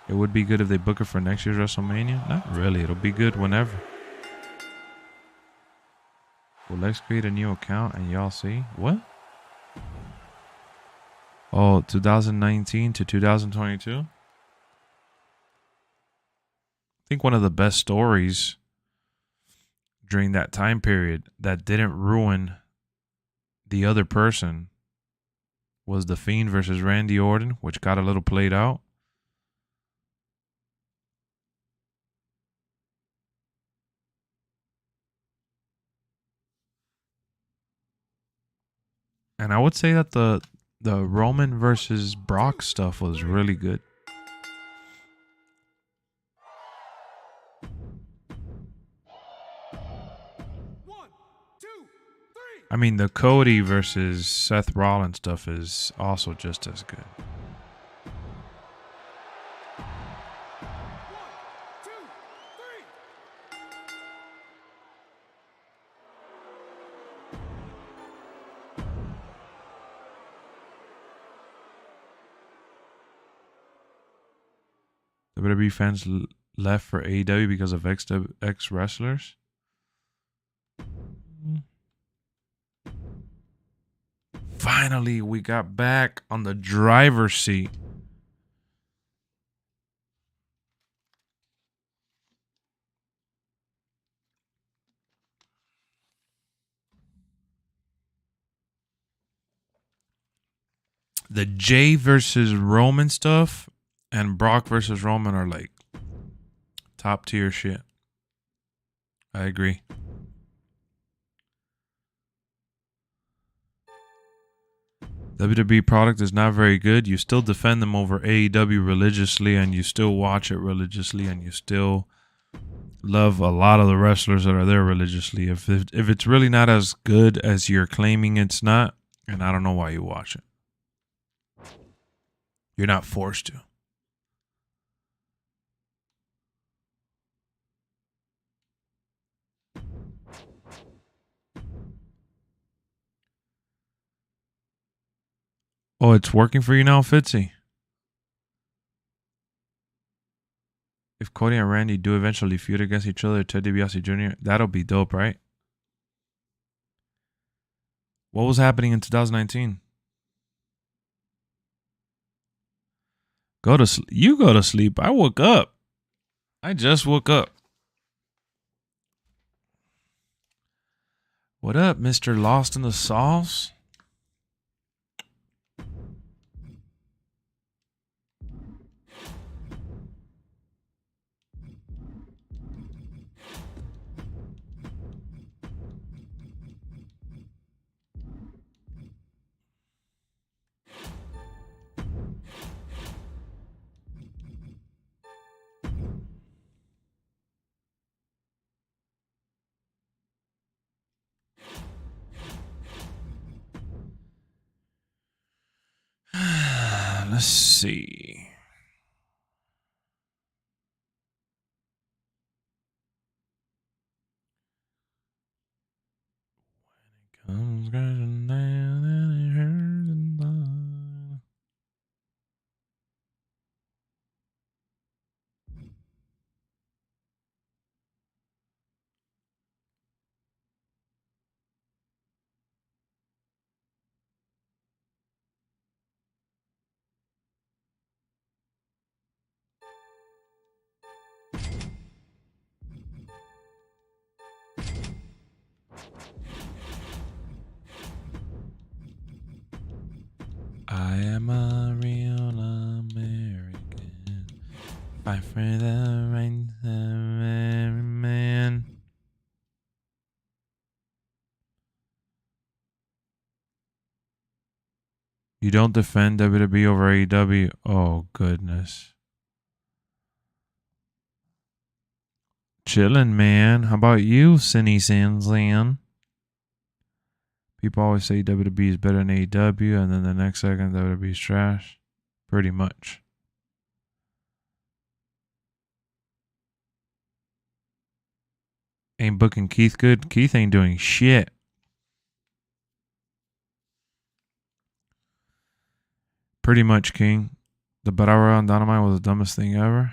Speaker 2: It would be good if they book it for next year's WrestleMania. Not really. It'll be good whenever. Will Lex create a new account and y'all see? What? Oh, 2019 to 2022? I think one of the best stories during that time period that didn't ruin the other person was The Fiend versus Randy Orton, which got a little played out. And I would say that the Roman versus Brock stuff was really good. I mean, the Cody versus Seth Rollins stuff is also just as good. WWE fans left for AEW because of ex wrestlers. Finally, we got back on the driver's seat. The Jay versus Roman stuff and Brock versus Roman are like top tier shit. I agree. WWE product is not very good. You still defend them over AEW religiously, and you still watch it religiously, and you still love a lot of the wrestlers that are there religiously. If it's really not as good as you're claiming it's not, and I don't know why you watch it. You're not forced to. Oh, it's working for you now, Fitzy? If Cody and Randy do eventually feud against each other, Ted DiBiase Jr., that'll be dope, right? What was happening in 2019? You go to sleep. I woke up. I just woke up. What up, Mr. Lost in the Sauce? Let's see. Comes crashing down and it hurts inside. I am a real American. Fight for the rights of every man. You don't defend WWE over AEW? Oh, goodness. Chillin', man. How about you, Cinny Sansan? People always say WWE is better than AEW, and then the next second WWE is trash. Pretty much. Ain't booking Keith good. Keith ain't doing shit. Pretty much, King. The Battle Royale on Dynamite was the dumbest thing ever.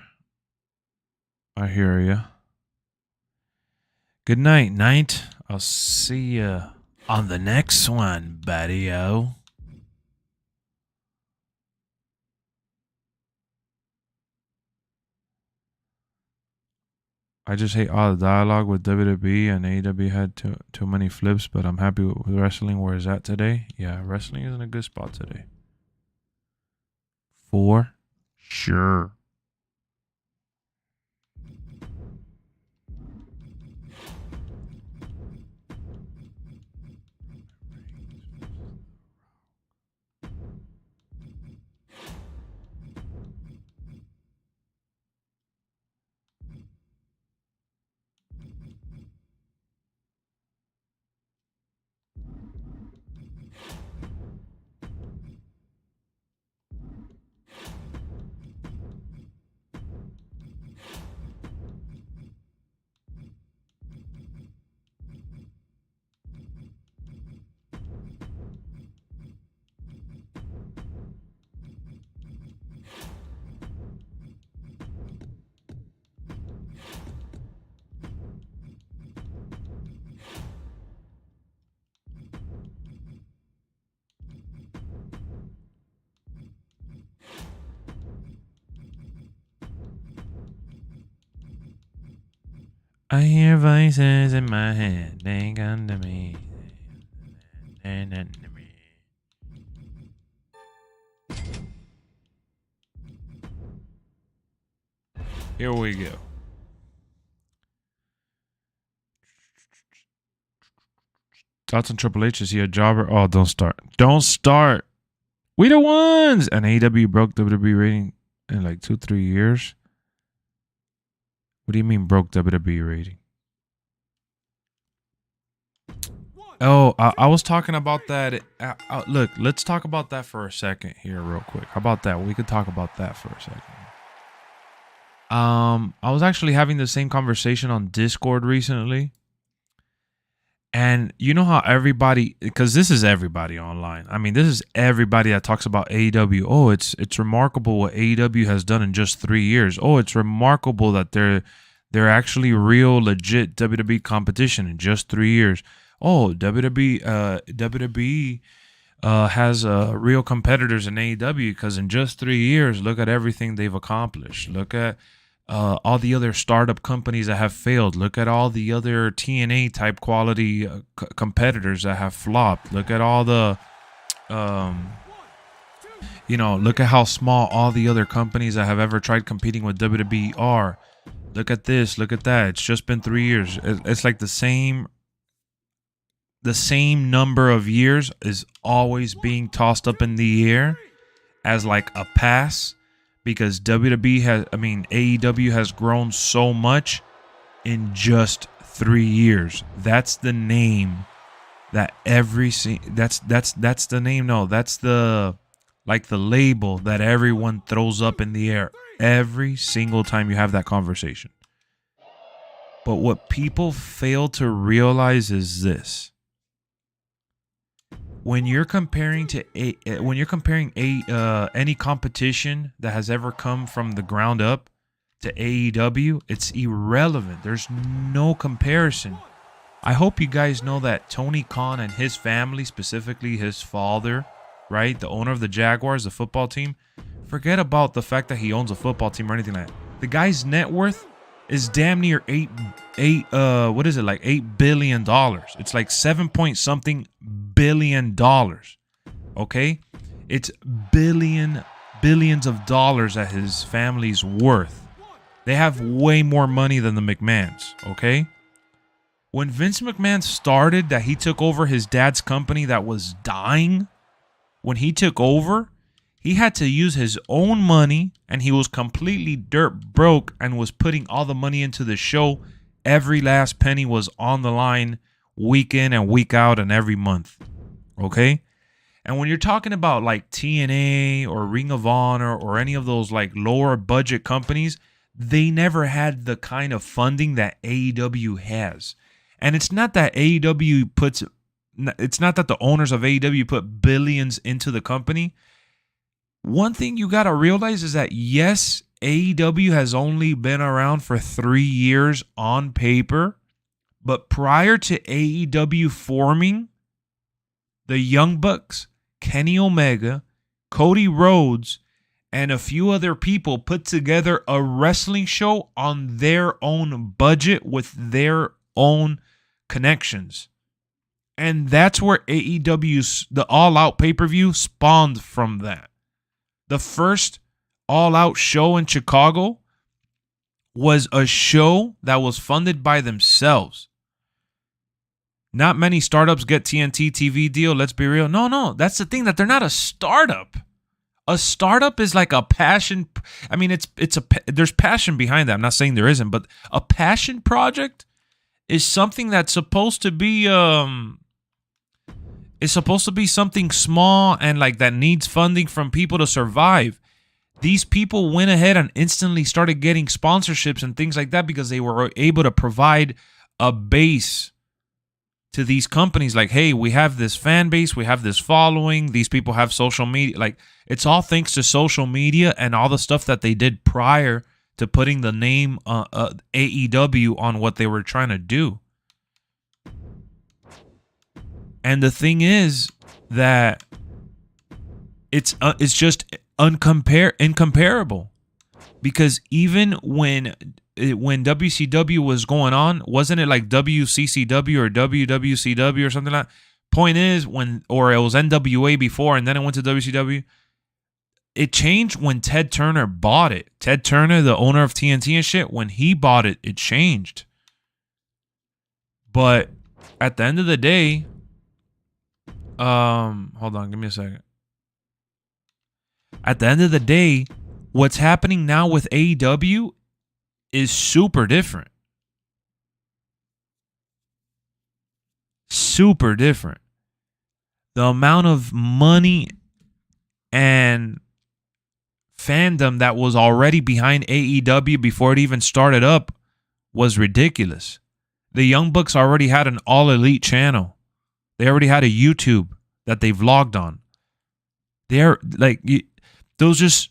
Speaker 2: I hear ya. Good night, Knight. I'll see ya on the next one, buddy-o. I just hate all the dialogue with WWE, and AEW had too many flips, but I'm happy with wrestling where it's at today. Yeah, wrestling is in a good spot today. For sure. I hear voices in my head. They come to me. They're nothing to me. Here we go. Thoughts on Triple H? Is he a jobber? Oh, don't start. Don't start. We the ones. And AEW broke WWE rating in like 2-3 years. What do you mean broke WWE rating? Oh, I was talking about that. Look, let's talk about that for a second here real quick. How about that? We could talk about that for a second. I was actually having the same conversation on Discord recently. And you know how everybody, because this is everybody online. I mean, this is everybody that talks about AEW. Oh, it's remarkable what AEW has done in just 3 years. Oh, it's remarkable that they're actually real, legit WWE competition in just 3 years. Oh, WWE has real competitors in AEW because in just 3 years, look at everything they've accomplished. Look at all the other startup companies that have failed. Look at all the other TNA type quality competitors that have flopped. Look at all the, look at how small all the other companies that have ever tried competing with WWE are. Look at this. Look at that. It's just been 3 years. It's like the same number of years is always being tossed up in the air as like a pass. Because AEW has grown so much in just 3 years. That's the name that that's the name. No, that's the label that everyone throws up in the air every single time you have that conversation. But what people fail to realize is this. When you're comparing any competition that has ever come from the ground up to AEW, it's irrelevant. There's no comparison. I hope you guys know that Tony Khan and his family, specifically his father, right, the owner of the Jaguars, the football team, forget about the fact that he owns a football team or anything like that. The guy's net worth is damn near $8 billion. It's like 7 point something billion dollars. Okay? It's billions of dollars that his family's worth. They have way more money than the McMahons, okay? When Vince McMahon started, that he took over his dad's company that was dying, when he took over, he had to use his own money, and he was completely dirt broke and was putting all the money into the show. Every last penny was on the line week in and week out and every month. Okay? And when you're talking about like TNA or Ring of Honor or any of those like lower budget companies, they never had the kind of funding that AEW has. And it's not that it's not that the owners of AEW put billions into the company. One thing you got to realize is that, yes, AEW has only been around for 3 years on paper, but prior to AEW forming, the Young Bucks, Kenny Omega, Cody Rhodes, and a few other people put together a wrestling show on their own budget with their own connections. And that's where AEW's the All Out pay-per-view spawned from that. The first All Out show in Chicago was a show that was funded by themselves. Not many startups get TNT TV deal, let's be real. No, that's the thing, that they're not a startup. A startup is like a passion. I mean, there's passion behind that. I'm not saying there isn't, but a passion project is something that's supposed to be something small and like that needs funding from people to survive. These people went ahead and instantly started getting sponsorships and things like that because they were able to provide a base to these companies. Like, hey, we have this fan base, we have this following, these people have social media. Like, it's all thanks to social media and all the stuff that they did prior to putting the name AEW on what they were trying to do. And the thing is that it's just incomparable, because even when WCW was going on, wasn't it like WCCW or WWCW or something like that? Point is, or it was NWA before and then it went to WCW. It changed when Ted Turner bought it. Ted Turner, the owner of TNT and shit, when he bought it, it changed. But at the end of the day, hold on, give me a second. At the end of the day, what's happening now with AEW is super different. Super different. The amount of money and fandom that was already behind AEW before it even started up was ridiculous. The Young Bucks already had an All Elite channel. They already had a YouTube that they vlogged on. They're like, those just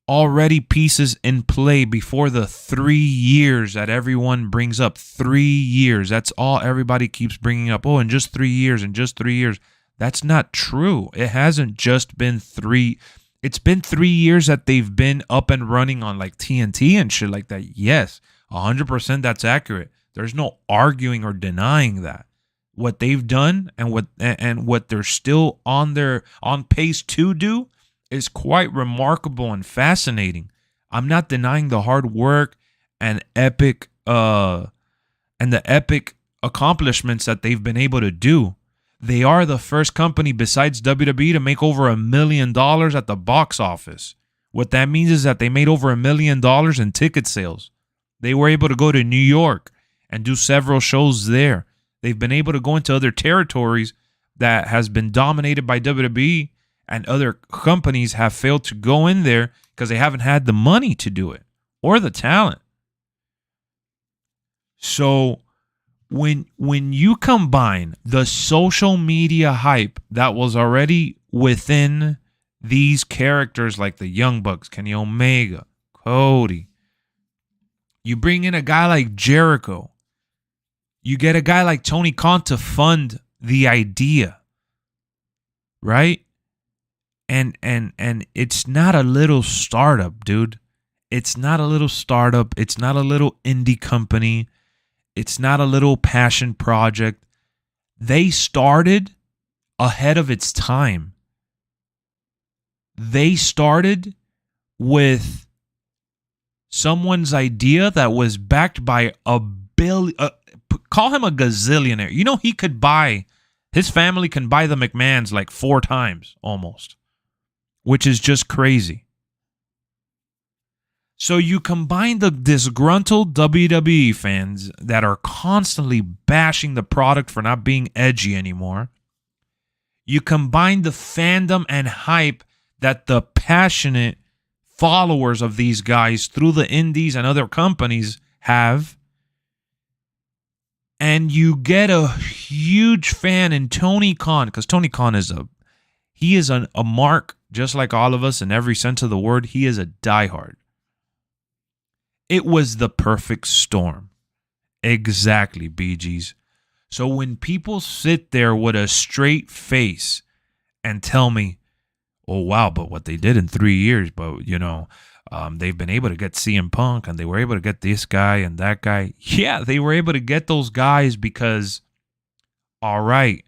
Speaker 2: already pieces in play before the 3 years that everyone brings up. 3 years. That's all everybody keeps bringing up. Oh, in just 3 years, in just 3 years. That's not true. It hasn't just been 3. It's been 3 years that they've been up and running on like TNT and shit like that. Yes, 100% that's accurate. There's no arguing or denying that. What they've done and what they're still on pace to do is quite remarkable and fascinating. I'm not denying the hard work and epic accomplishments that they've been able to do. They are the first company besides WWE to make over $1 million at the box office. What that means is that they made over $1 million in ticket sales. They were able to go to New York and do several shows there. They've been able to go into other territories that has been dominated by WWE, and other companies have failed to go in there because they haven't had the money to do it or the talent. So when you combine the social media hype that was already within these characters like the Young Bucks, Kenny Omega, Cody, you bring in a guy like Jericho, you get a guy like Tony Khan to fund the idea, right? And it's not a little startup, dude. It's not a little startup. It's not a little indie company. It's not a little passion project. They started ahead of its time. They started with someone's idea that was backed by a billion. Call him a gazillionaire. You know, his family can buy the McMahons like 4 times almost, which is just crazy. So you combine the disgruntled WWE fans that are constantly bashing the product for not being edgy anymore. You combine the fandom and hype that the passionate followers of these guys through the indies and other companies have, and you get a huge fan in Tony Khan, because Tony Khan is a mark just like all of us in every sense of the word. He is a diehard. It was the perfect storm. Exactly, BGs. So when people sit there with a straight face and tell me, oh, wow, but what they did in 3 years, but, you know, they've been able to get CM Punk and they were able to get this guy and that guy. Yeah, they were able to get those guys because, all right,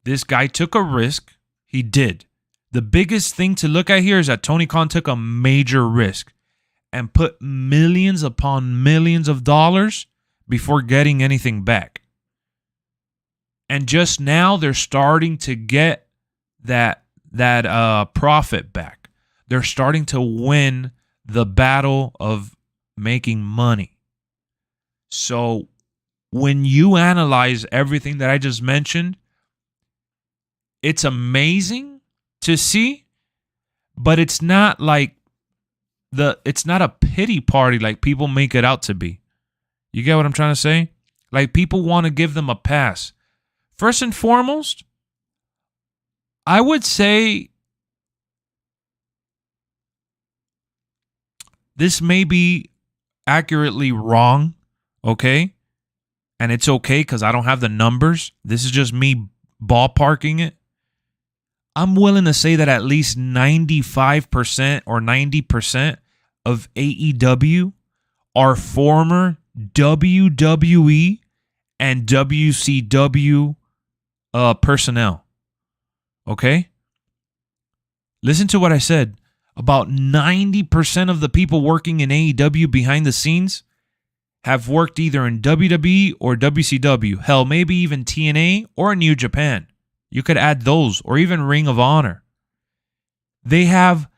Speaker 2: this guy took a risk. He did. The biggest thing to look at here is that Tony Khan took a major risk and put millions upon millions of dollars before getting anything back. And just now they're starting to get that profit back. They're starting to win the battle of making money. So when you analyze everything that I just mentioned, it's amazing to see, but it's not like it's not a pity party like people make it out to be. You get what I'm trying to say? Like, people want to give them a pass. First and foremost, I would say this may be accurately wrong, okay? And it's okay because I don't have the numbers. This is just me ballparking it. I'm willing to say that at least 95% or 90% of AEW are former WWE and WCW personnel. Okay? Listen to what I said. About 90% of the people working in AEW behind the scenes have worked either in WWE or WCW. Hell, maybe even TNA or New Japan. You could add those, or even Ring of Honor. They have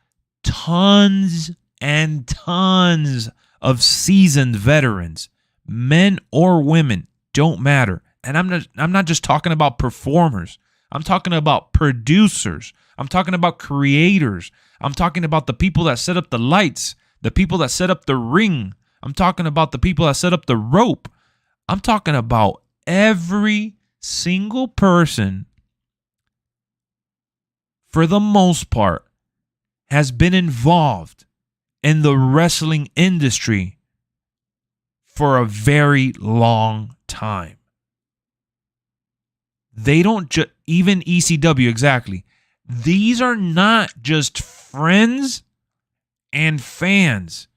Speaker 2: tons and tons of seasoned veterans, men or women, don't matter. And I'm not just talking about performers. I'm talking about producers. I'm talking about creators. I'm talking about the people that set up the lights, the people that set up the ring. I'm talking about the people that set up the rope. I'm talking about every single person, for the most part, has been involved in the wrestling industry for a very long time. They don't even ECW, exactly. These are not just friends and fans.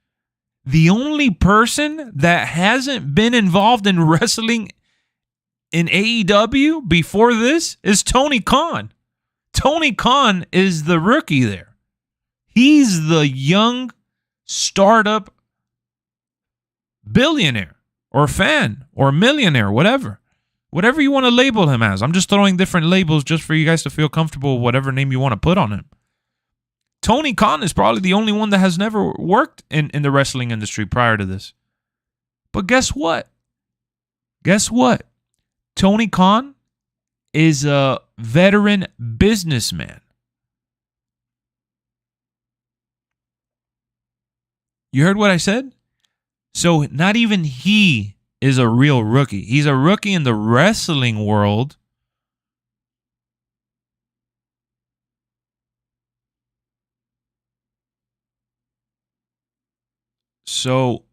Speaker 2: The only person that hasn't been involved in wrestling in AEW before this is Tony Khan. Tony Khan is the rookie there. He's the young startup billionaire or fan or millionaire, whatever. Whatever you want to label him as. I'm just throwing different labels just for you guys to feel comfortable with whatever name you want to put on him. Tony Khan is probably the only one that has never worked in the wrestling industry prior to this. But guess what? Guess what? Tony Khan is a veteran businessman. You heard what I said? So not even he is a real rookie. He's a rookie in the wrestling world. So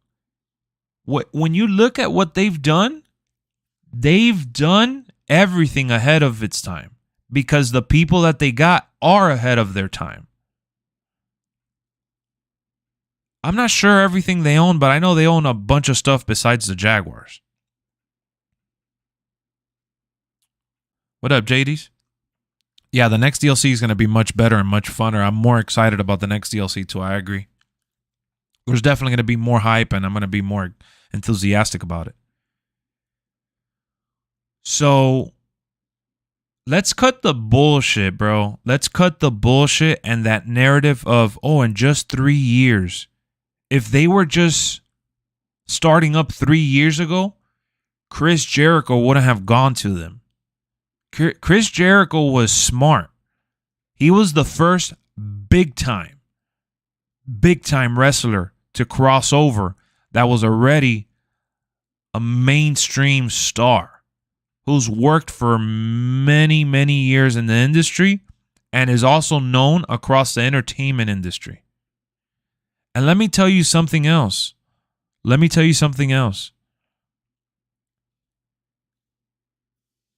Speaker 2: when you look at what they've done everything ahead of its time because the people that they got are ahead of their time. I'm not sure everything they own, but I know they own a bunch of stuff besides the Jaguars. What up, JDs? Yeah, the next DLC is going to be much better and much funner. I'm more excited about the next DLC too. I agree. There's definitely going to be more hype, and I'm going to be more enthusiastic about it. So let's cut the bullshit, bro. Let's cut the bullshit and that narrative of, oh, in just 3 years. If they were just starting up 3 years ago, Chris Jericho wouldn't have gone to them. Chris Jericho was smart. He was the first big time wrestler to cross over that was already a mainstream star who's worked for many, many years in the industry and is also known across the entertainment industry. And let me tell you something else.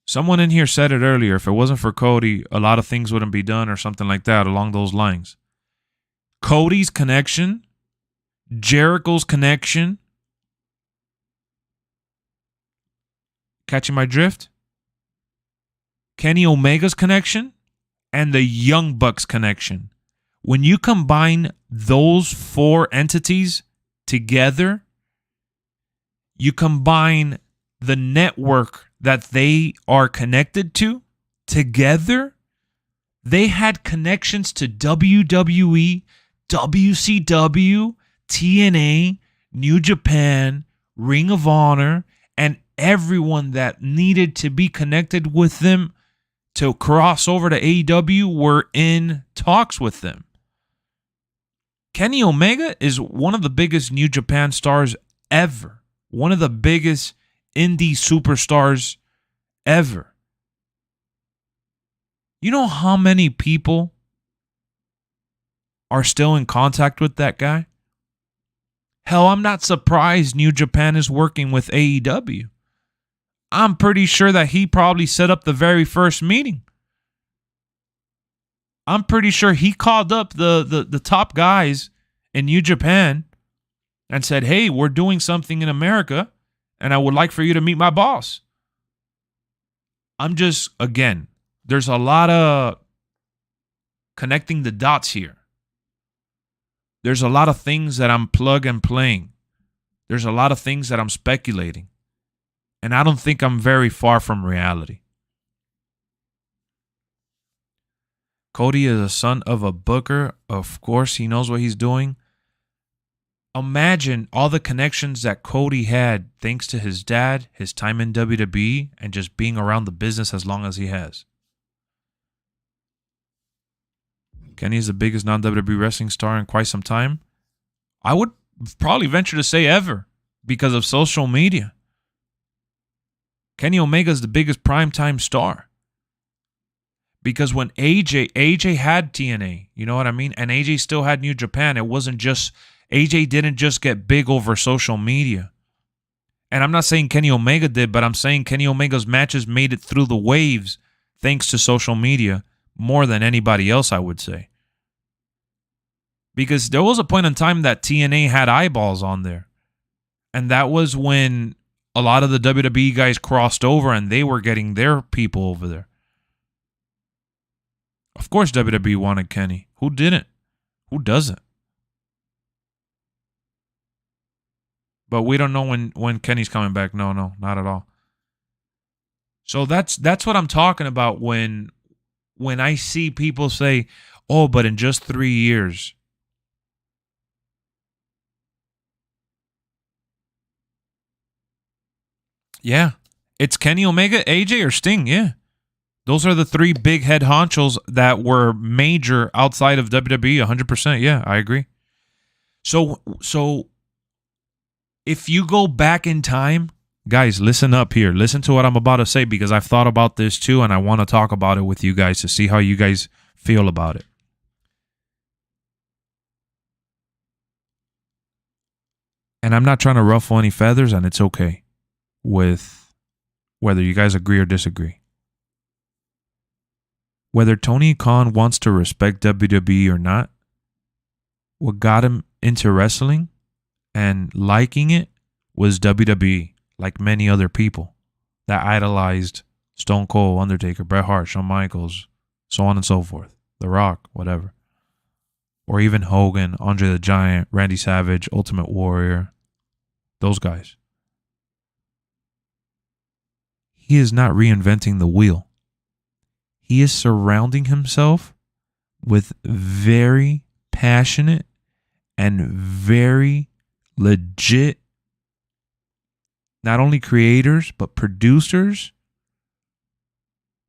Speaker 2: Someone in here said it earlier. If it wasn't for Cody, a lot of things wouldn't be done or something like that along those lines. Cody's connection, Jericho's connection, catching my drift? Kenny Omega's connection and the Young Bucks connection. When you combine those four entities together, you combine the network that they are connected to together. They had connections to WWE, WCW, TNA, New Japan, Ring of Honor, and everyone that needed to be connected with them to cross over to AEW were in talks with them. Kenny Omega is one of the biggest New Japan stars ever. One of the biggest indie superstars ever. You know how many people are still in contact with that guy? Hell, I'm not surprised New Japan is working with AEW. I'm pretty sure that he probably set up the very first meeting. I'm pretty sure he called up the top guys in New Japan and said, hey, we're doing something in America, and I would like for you to meet my boss. I'm just, again, there's a lot of connecting the dots here. There's a lot of things that I'm plug and playing. There's a lot of things that I'm speculating. And I don't think I'm very far from reality. Cody is a son of a booker. Of course, he knows what he's doing. Imagine all the connections that Cody had thanks to his dad, his time in WWE, and just being around the business as long as he has. Kenny is the biggest non-WWE wrestling star in quite some time. I would probably venture to say ever because of social media. Kenny Omega is the biggest primetime star. Because when AJ had TNA, you know what I mean? And AJ still had New Japan. It wasn't just, AJ didn't just get big over social media. And I'm not saying Kenny Omega did, but I'm saying Kenny Omega's matches made it through the waves thanks to social media more than anybody else, I would say. Because there was a point in time that TNA had eyeballs on there. And that was when a lot of the WWE guys crossed over and they were getting their people over there. Of course WWE wanted Kenny. Who didn't? Who doesn't? But we don't know when Kenny's coming back. No, not at all. So that's what I'm talking about when I see people say, oh, but in just 3 years. Yeah. It's Kenny Omega, AJ, or Sting. Yeah. Those are the three big head honchos that were major outside of WWE. 100%. Yeah, I agree. So if you go back in time, guys, listen up here. Listen to what I'm about to say because I've thought about this too, and I want to talk about it with you guys to see how you guys feel about it. And I'm not trying to ruffle any feathers, and it's okay with whether you guys agree or disagree. Whether Tony Khan wants to respect WWE or not, what got him into wrestling and liking it was WWE, like many other people that idolized Stone Cold, Undertaker, Bret Hart, Shawn Michaels, so on and so forth, The Rock, whatever. Or even Hogan, Andre the Giant, Randy Savage, Ultimate Warrior, those guys. He is not reinventing the wheel. He is surrounding himself with very passionate and very legit, not only creators, but producers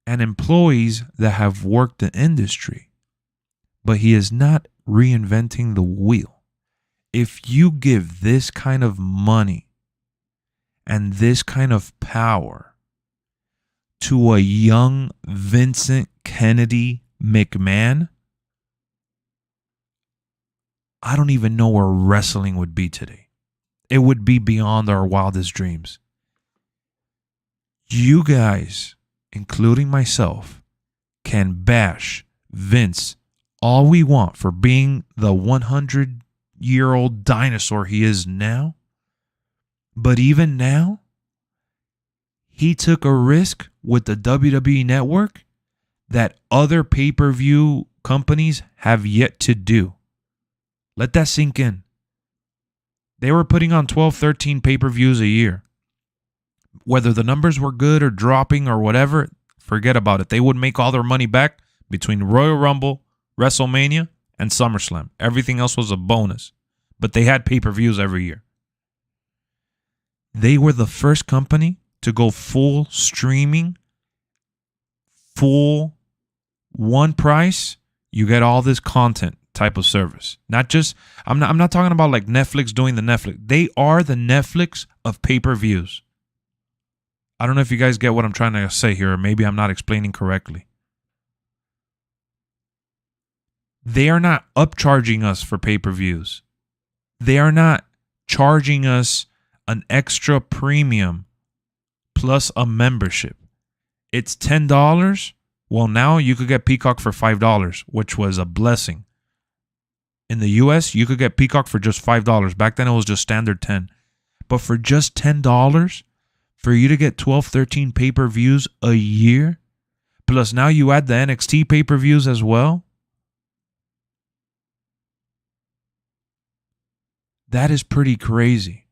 Speaker 2: and employees that have worked the industry. But he is not reinventing the wheel. If you give this kind of money and this kind of power to a young Vincent Kennedy McMahon, I don't even know where wrestling would be today. It would be beyond our wildest dreams. You guys, including myself, can bash Vince all we want for being the 100-year-old dinosaur he is now. But even now, he took a risk with the WWE Network that other pay-per-view companies have yet to do. Let that sink in. They were putting on 12, 13 pay-per-views a year. Whether the numbers were good or dropping or whatever, forget about it. They would make all their money back between Royal Rumble, WrestleMania, and SummerSlam. Everything else was a bonus. But they had pay-per-views every year. They were the first company to go full streaming, full one price. You get all this content type of service. Not just, I'm not talking about like Netflix doing the Netflix. They are the Netflix of pay-per-views. I don't know if you guys get what I'm trying to say here, or maybe I'm not explaining correctly. They are not upcharging us for pay-per-views. They are not charging us an extra premium plus a membership. It's $10. Well, now you could get Peacock for $5, which was a blessing. In the US, you could get Peacock for just $5. Back then, it was just standard 10. But for just $10, for you to get 12, 13 pay-per-views a year, plus now you add the NXT pay-per-views as well, that is pretty crazy.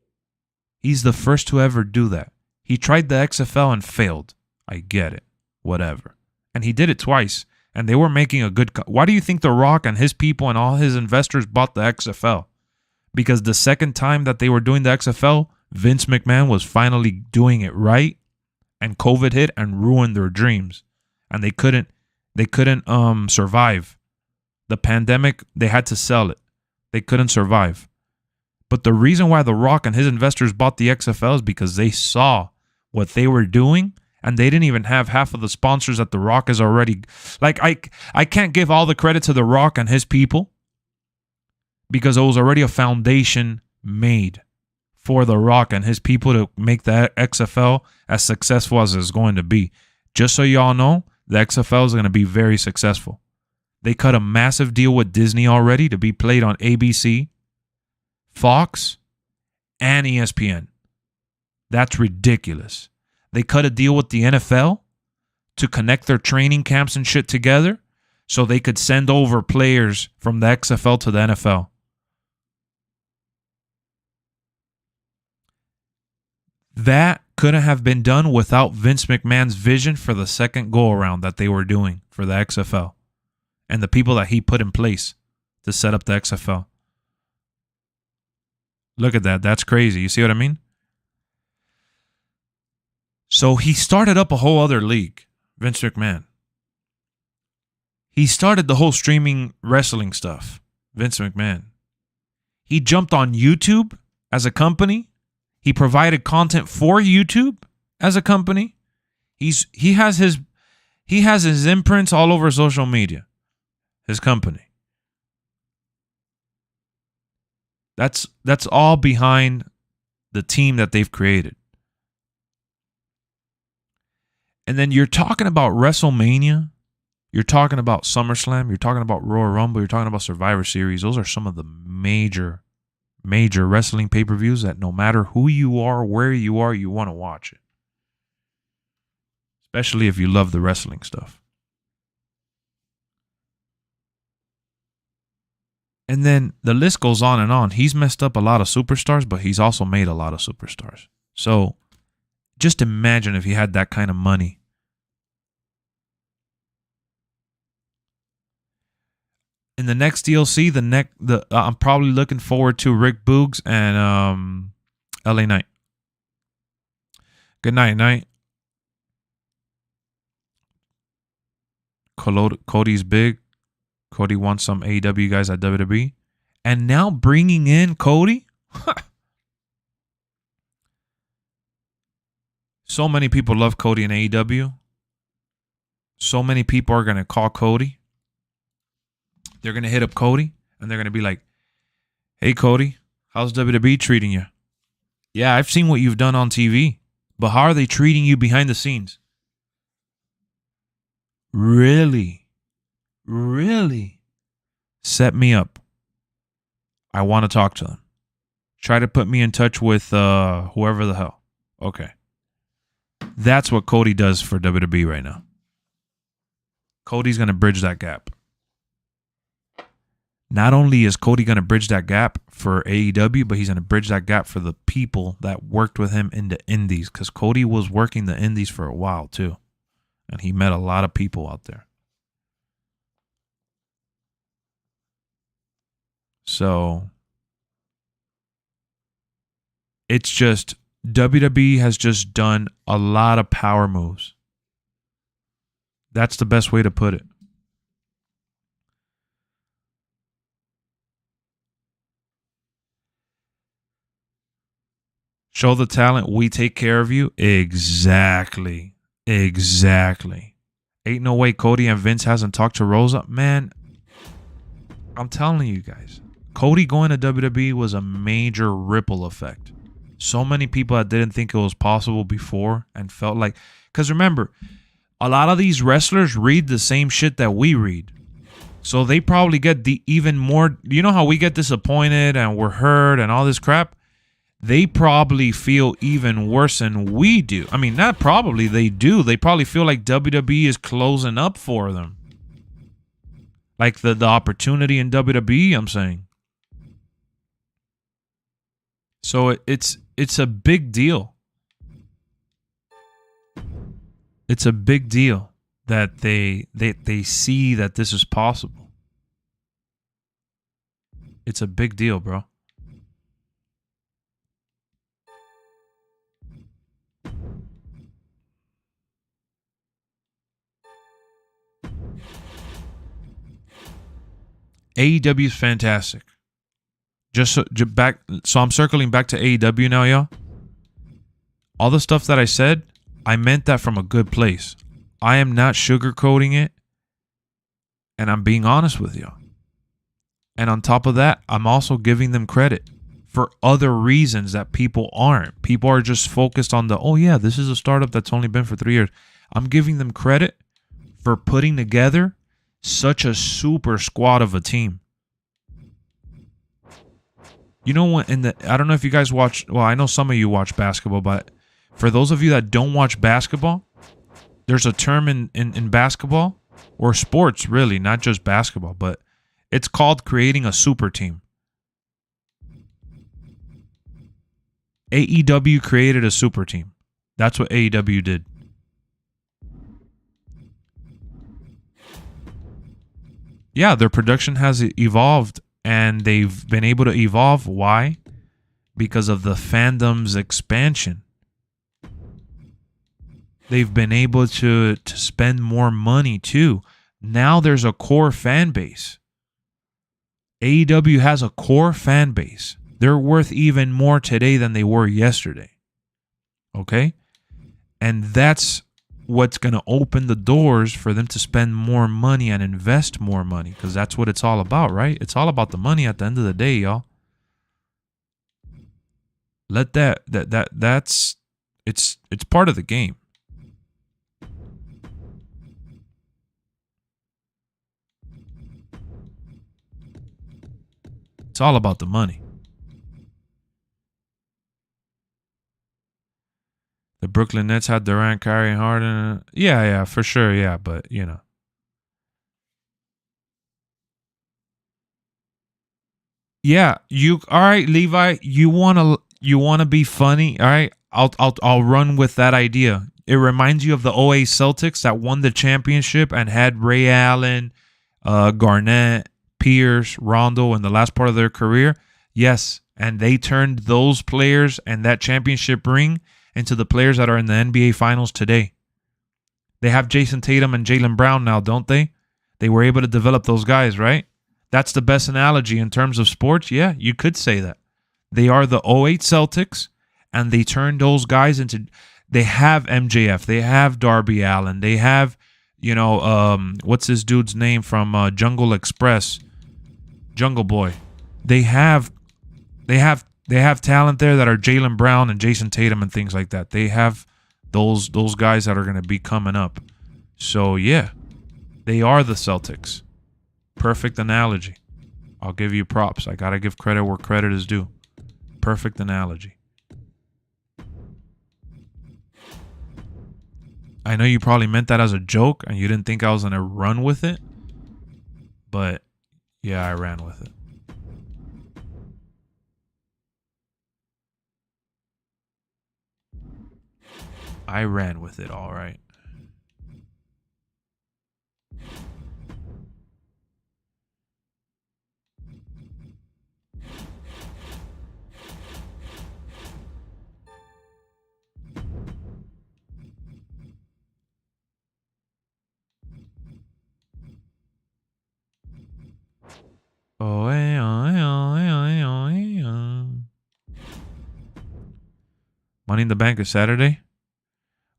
Speaker 2: He's the first to ever do that. He tried the XFL and failed. I get it. Whatever. And he did it twice. And they were making a good... Why do you think The Rock and his people and all his investors bought the XFL? Because the second time that they were doing the XFL, Vince McMahon was finally doing it right. And COVID hit and ruined their dreams. And they couldn't survive. The pandemic, they had to sell it. They couldn't survive. But the reason why The Rock and his investors bought the XFL is because they saw what they were doing, and they didn't even have half of the sponsors that The Rock is already... Like, I can't give all the credit to The Rock and his people because it was already a foundation made for The Rock and his people to make the XFL as successful as it's going to be. Just so y'all know, the XFL is going to be very successful. They cut a massive deal with Disney already to be played on ABC, Fox, and ESPN. That's ridiculous. They cut a deal with the NFL to connect their training camps and shit together so they could send over players from the XFL to the NFL. That couldn't have been done without Vince McMahon's vision for the second go-around that they were doing for the XFL and the people that he put in place to set up the XFL. Look at that. That's crazy. You see what I mean? So he started up a whole other league, Vince McMahon. He started the whole streaming wrestling stuff, Vince McMahon. He jumped on YouTube as a company. He provided content for YouTube as a company. He has his imprints all over social media. His company. That's all behind the team that they've created. And then you're talking about WrestleMania. You're talking about SummerSlam. You're talking about Royal Rumble. You're talking about Survivor Series. Those are some of the major wrestling pay-per-views that no matter who you are, where you are, you want to watch it. Especially if you love the wrestling stuff. And then the list goes on and on. He's messed up a lot of superstars, but he's also made a lot of superstars. So just imagine if he had that kind of money. In the next DLC, I'm probably looking forward to Rick Boogs and LA Knight. Good night, Knight. Cody's big. Cody wants some AEW guys at WWE. And now bringing in Cody? So many people love Cody in AEW. So many people are going to call Cody. They're going to hit up Cody. And they're going to be like, hey, Cody, how's WWE treating you? Yeah, I've seen what you've done on TV. But how are they treating you behind the scenes? Really? Really? Set me up. I want to talk to them. Try to put me in touch with whoever the hell. Okay. That's what Cody does for WWE right now. Cody's going to bridge that gap. Not only is Cody going to bridge that gap for AEW, but he's going to bridge that gap for the people that worked with him in the indies. Because Cody was working the indies for a while too. And he met a lot of people out there. So it's just WWE has just done a lot of power moves. That's the best way to put it. Show the talent, we take care of you. Exactly. Exactly. Ain't no way Cody and Vince hasn't talked to Rosa. Man, I'm telling you guys. Cody going to WWE was a major ripple effect. So many people that didn't think it was possible before and felt like... Because remember, a lot of these wrestlers read the same shit that we read. So they probably get the even more... You know how we get disappointed and we're hurt and all this crap? They probably feel even worse than we do. I mean, not probably, they do. They probably feel like WWE is closing up for them. Like the opportunity in WWE, I'm saying. So it's a big deal. It's a big deal that they see that this is possible. It's a big deal, bro. AEW is fantastic. So I'm circling back to AEW now, y'all. All the stuff that I said, I meant that from a good place. I am not sugarcoating it, and I'm being honest with y'all. And on top of that, I'm also giving them credit for other reasons that people aren't. People are just focused on oh yeah, this is a startup that's only been for 3 years. I'm giving them credit for putting together such a super squad of a team. You know what? I don't know if you guys watch. Well, I know some of you watch basketball, but for those of you that don't watch basketball, there's a term in basketball or sports, really, not just basketball, but it's called creating a super team. AEW created a super team. That's what AEW did. Yeah, their production has evolved, and they've been able to evolve. Why? Because of the fandom's expansion. They've been able to spend more money too. Now there's a core fan base. AEW has a core fan base. They're worth even more today than they were yesterday. Okay? And that's what's going to open the doors for them to spend more money and invest more money, because that's what it's all about, right? It's all about the money at the end of the day, y'all. Let that's it's part of the game. It's all about the money. The Brooklyn Nets had Durant, Kyrie, and Harden. Yeah, for sure. Yeah, but you know. Yeah, all right, Levi. You wanna be funny? All right, I'll run with that idea. It reminds you of the '08 Celtics that won the championship and had Ray Allen, Garnett, Pierce, Rondo in the last part of their career. Yes, and they turned those players and that championship ring into the players that are in the NBA Finals today. They have Jason Tatum and Jaylen Brown now, don't they? They were able to develop those guys, right? That's the best analogy in terms of sports. Yeah, you could say that. They are the '08 Celtics, and they turned those guys into. They have MJF. They have Darby Allin. They have, what's this dude's name from Jungle Express? Jungle Boy. They have talent there that are Jaylen Brown and Jason Tatum and things like that. They have those guys that are going to be coming up. So yeah, they are the Celtics. Perfect analogy. I'll give you props. I gotta give credit where credit is due. Perfect analogy. I know you probably meant that as a joke and you didn't think I was gonna run with it, but yeah, I ran with it. I ran with it, all right. Oh, Money in the Bank is Saturday.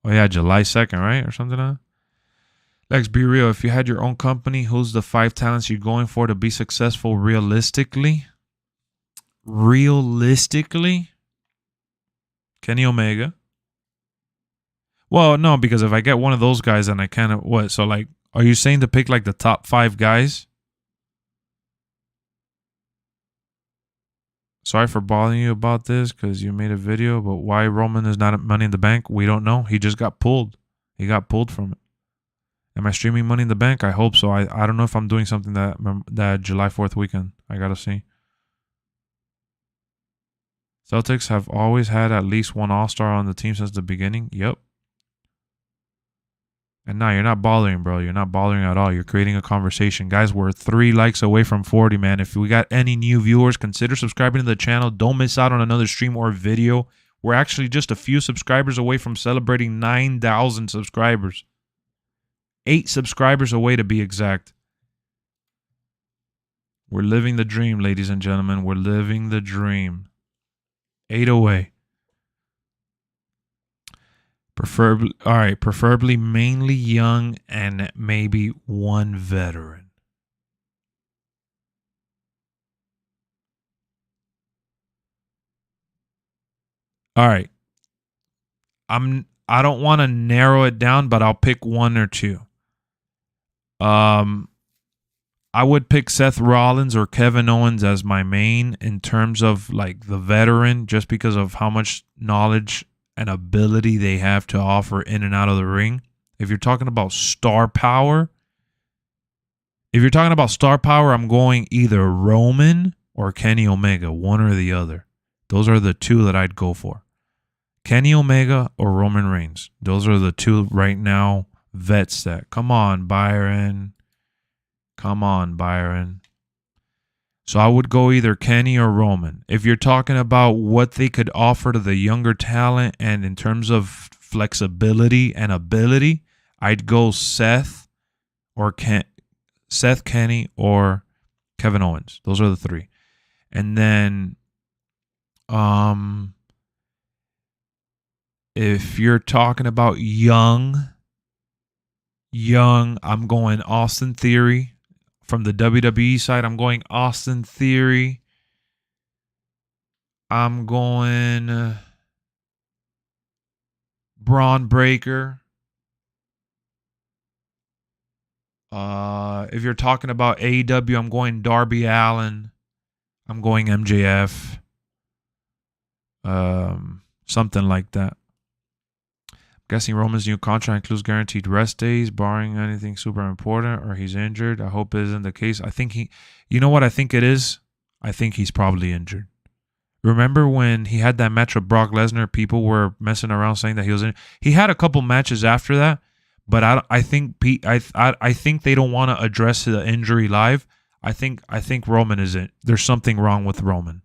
Speaker 2: Oh yeah, July 2nd, right? Or something like that. Lex, be real. If you had your own company, who's the 5 talents you're going for to be successful realistically? Realistically? Kenny Omega. Well, no, because if I get one of those guys, then I kind of what? So like, are you saying to pick like the top 5 guys? Sorry for bothering you about this because you made a video, but why Roman is not at Money in the Bank? We don't know. He just got pulled. He got pulled from it. Am I streaming Money in the Bank? I hope so. I don't know if I'm doing something that July 4th weekend. I gotta see. Celtics have always had at least one All-Star on the team since the beginning. Yep. And now you're not bothering, bro. You're not bothering at all. You're creating a conversation. Guys, we're 3 likes away from 40, man. If we got any new viewers, consider subscribing to the channel. Don't miss out on another stream or video. We're actually just a few subscribers away from celebrating 9,000 subscribers. 8 subscribers away to be exact. We're living the dream, ladies and gentlemen. We're living the dream. 8 away. Preferably mainly young and maybe one veteran. All right. I don't want to narrow it down, but I'll pick 1 or 2. I would pick Seth Rollins or Kevin Owens as my main in terms of like the veteran, just because of how much knowledge and ability they have to offer in and out of the ring. If you're talking about star power, I'm going either Roman or Kenny Omega, one or the other. Those are the 2 that I'd go for. Kenny Omega or Roman Reigns. Those are the 2 right now vets that. Come on, Byron. Come on, Byron. So I would go either Kenny or Roman. If you're talking about what they could offer to the younger talent and in terms of flexibility and ability, I'd go Seth, Kenny, or Kevin Owens. Those are the 3. And then if you're talking about young, I'm going Austin Theory. From the WWE side, I'm going Austin Theory. I'm going Braun Breaker. If you're talking about AEW, I'm going Darby Allin. I'm going MJF. Something like that. Guessing Roman's new contract includes guaranteed rest days, barring anything super important, or he's injured. I hope it isn't the case. I think you know what I think it is? I think he's probably injured. Remember when he had that match with Brock Lesnar, people were messing around saying that he was injured. He had a couple matches after that, but I think they don't want to address the injury live. I think Roman is in. There's something wrong with Roman.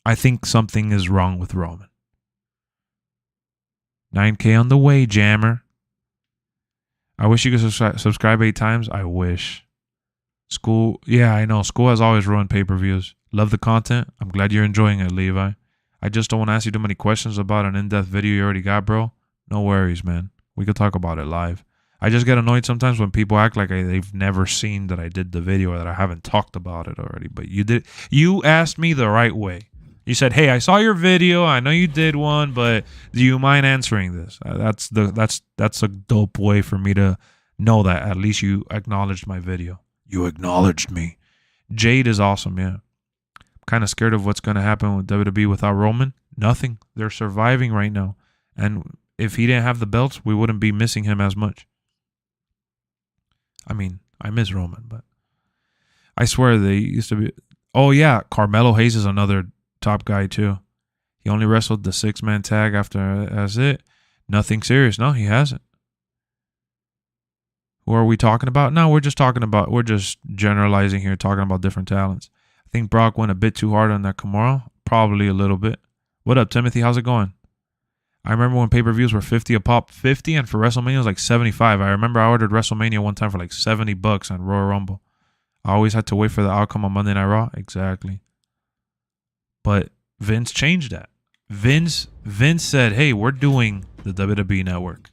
Speaker 2: I think something is wrong with Roman. 9K on the way, Jammer. I wish you could subscribe 8 times. I wish. School, yeah, I know. School has always ruined pay-per-views. Love the content. I'm glad you're enjoying it, Levi. I just don't want to ask you too many questions about an in-depth video you already got, bro. No worries, man. We could talk about it live. I just get annoyed sometimes when people act like they've never seen that I did the video or that I haven't talked about it already. But you did. You asked me the right way. You said, "Hey, I saw your video. I know you did one, but do you mind answering this?" That's a dope way for me to know that at least you acknowledged my video. You acknowledged me. Jade is awesome, yeah. Kind of scared of what's going to happen with WWE without Roman. Nothing. They're surviving right now. And if he didn't have the belts, we wouldn't be missing him as much. I mean, I miss Roman, but I swear they used to be. Oh, yeah. Carmelo Hayes is another top guy, too. He only wrestled the 6-man tag after that's it. Nothing serious. No, he hasn't. Who are we talking about? No, we're just generalizing here, talking about different talents. I think Brock went a bit too hard on that Kimura. Probably a little bit. What up, Timothy? How's it going? I remember when pay-per-views were 50 a pop, 50, and for WrestleMania it was like 75. I remember I ordered WrestleMania one time for like $70 on Royal Rumble. I always had to wait for the outcome on Monday Night Raw. Exactly. But Vince changed that. Vince said, "Hey, we're doing the WWE Network."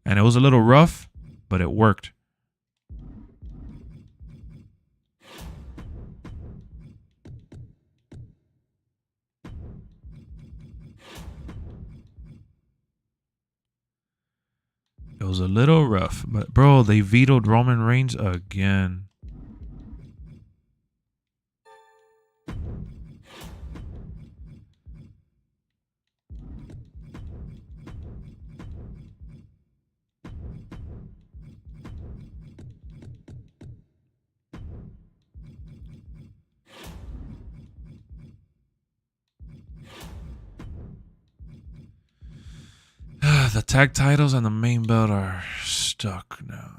Speaker 2: And it was a little rough, but it worked. It was a little rough, but bro, they vetoed Roman Reigns again. The tag titles and the main belt are stuck now.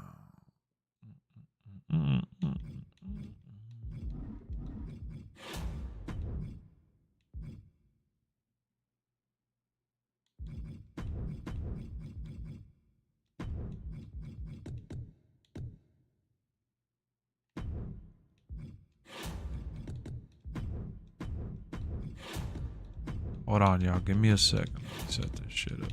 Speaker 2: Hold on, y'all. Give me a second. Let me set this shit up.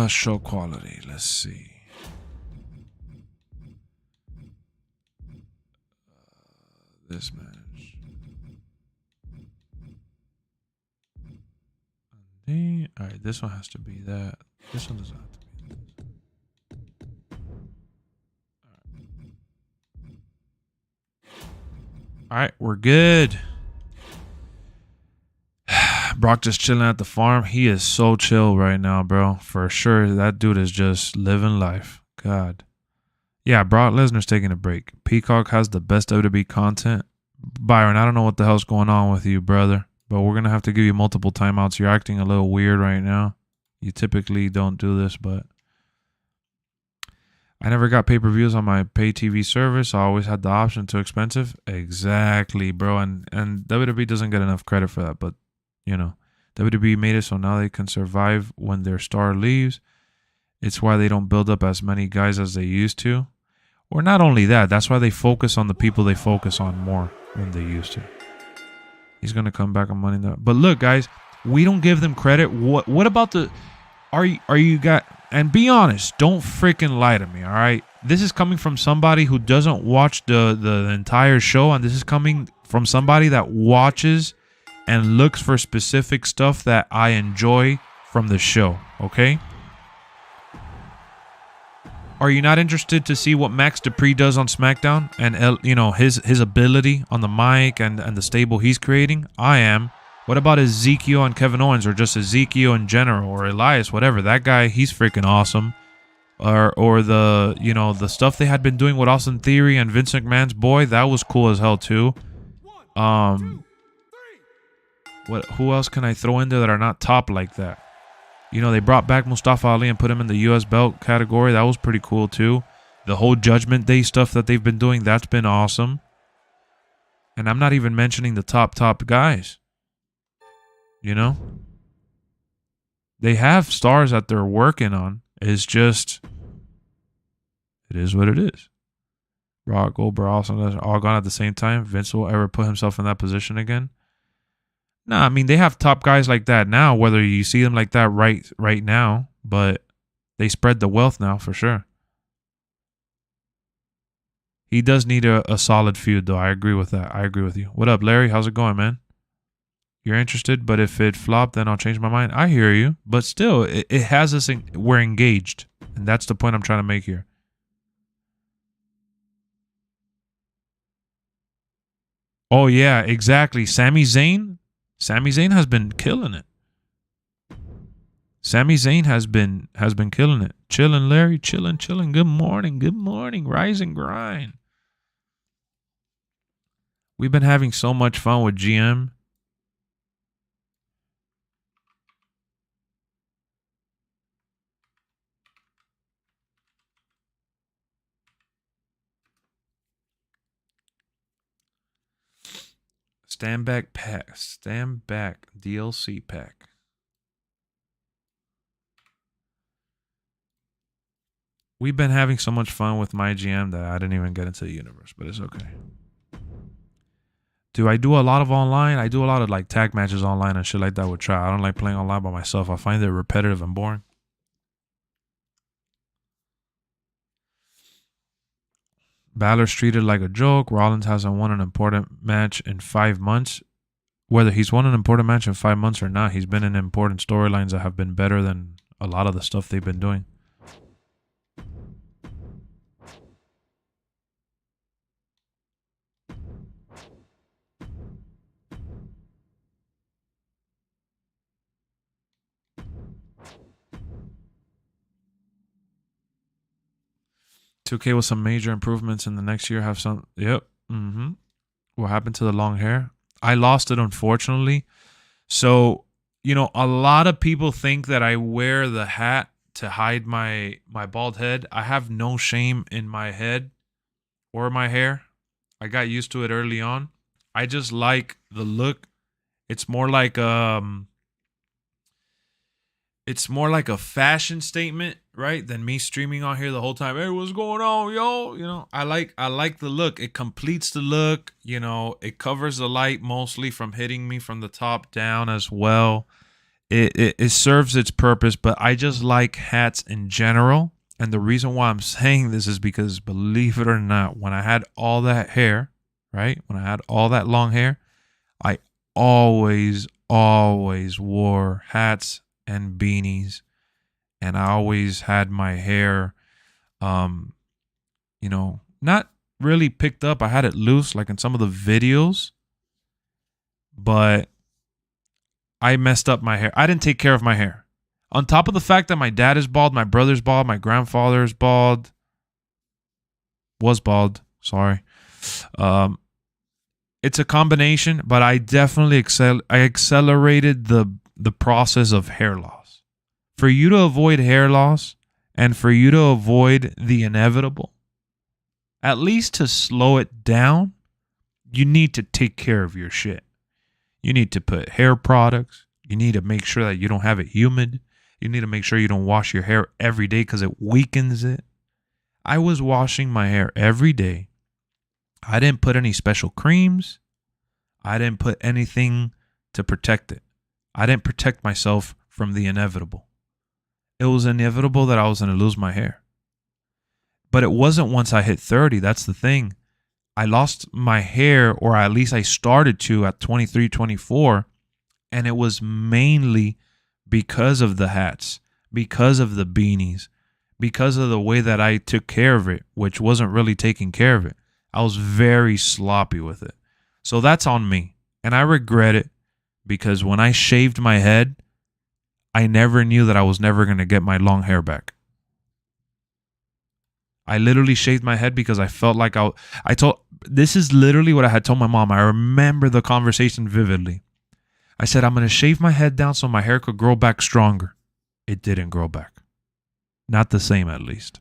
Speaker 2: Show quality. Let's see. This match. All right, this one has to be that. This one doesn't have to be this. All right, we're good. Brock just chilling at the farm. He is so chill right now, bro. For sure, that dude is just living life. God. Yeah, Brock Lesnar's taking a break. Peacock has the best WWE content. Byron, I don't know what the hell's going on with you, brother, but we're going to have to give you multiple timeouts. You're acting a little weird right now. You typically don't do this, but I never got pay-per-views on my pay TV service. I always had the option. Too expensive. Exactly, bro. And WWE doesn't get enough credit for that, but you know, WWE made it so now they can survive when their star leaves. It's why they don't build up as many guys as they used to. Or not only that, that's why they focus on the people they focus on more than they used to. He's going to come back on Monday Night. But look, guys, we don't give them credit. What about the... Are you got... And be honest, don't freaking lie to me, all right? This is coming from somebody who doesn't watch the entire show, and this is coming from somebody that watches and looks for specific stuff that I enjoy from the show, okay? Are you not interested to see what Max Dupree does on SmackDown and you know his ability on the mic and the stable he's creating? I am. What about Ezekiel and Kevin Owens, or just Ezekiel in general, or Elias, whatever? That guy, he's freaking awesome. Or the, you know, the stuff they had been doing with Austin Theory and Vince McMahon's boy, that was cool as hell too. Who else can I throw in there that are not top like that? You know, they brought back Mustafa Ali and put him in the US belt category. That was pretty cool too. The whole Judgment Day stuff that they've been doing, that's been awesome. And I'm not even mentioning the top guys. You know? They have stars that they're working on. It's just, it is what it is. Brock, Goldberg, Austin, all gone at the same time. Vince will ever put himself in that position again? Nah, I mean, they have top guys like that now, whether you see them like that right now, but they spread the wealth now for sure. He does need a solid feud, though. I agree with that. I agree with you. What up, Larry? How's it going, man? You're interested, but if it flopped, then I'll change my mind. I hear you, but still, it has us. We're engaged, and that's the point I'm trying to make here. Oh yeah, exactly. Sami Zayn has been killing it. Sami Zayn has been killing it. Chilling, Larry. Chilling. Good morning. Rise and grind. We've been having so much fun with GM. Stand back DLC pack. We've been having so much fun with MyGM that I didn't even get into the universe, but it's okay. Do I do a lot of online? I do a lot of like tag matches online and shit like that with Try. I don't like playing online by myself. I find it repetitive and boring. Balor's treated like a joke. Rollins hasn't won an important match in 5 months. Whether he's won an important match in 5 months or not, he's been in important storylines that have been better than a lot of the stuff they've been doing. $2K with some major improvements in the next year. Have some. Yep. What happened to the long hair? I lost it, unfortunately. So, you know, a lot of people think that I wear the hat to hide my bald head. I have no shame in my head or my hair. I got used to it early on. I just like the look. It's more like a fashion statement, right? Than me streaming on here the whole time. Hey, what's going on, yo? You know, I like the look. It completes the look. You know, it covers the light mostly from hitting me from the top down as well. It serves its purpose, but I just like hats in general. And the reason why I'm saying this is because, believe it or not, when I had all that hair, right? When I had all that long hair, I always wore hats and beanies, and I always had my hair you know, not really picked up. I had it loose like in some of the videos, but I messed up my hair. I didn't take care of my hair. On top of the fact that my dad is bald, my brother's bald, my grandfather's bald, was bald, sorry. It's a combination, but I definitely accelerated the process of hair loss. For you to avoid hair loss and for you to avoid the inevitable, at least to slow it down, you need to take care of your shit. You need to put hair products. You need to make sure that you don't have it humid. You need to make sure you don't wash your hair every day because it weakens it. I was washing my hair every day. I didn't put any special creams. I didn't put anything to protect it. I didn't protect myself from the inevitable. It was inevitable that I was going to lose my hair. But it wasn't once I hit 30. That's the thing. I lost my hair, or at least I started to at 23, 24. And it was mainly because of the hats, because of the beanies, because of the way that I took care of it, which wasn't really taking care of it. I was very sloppy with it. So that's on me. And I regret it because when I shaved my head, I never knew that I was never going to get my long hair back. I literally shaved my head because I felt like this is literally what I had told my mom. I remember the conversation vividly. I said, I'm going to shave my head down so my hair could grow back stronger. It didn't grow back. Not the same, at least.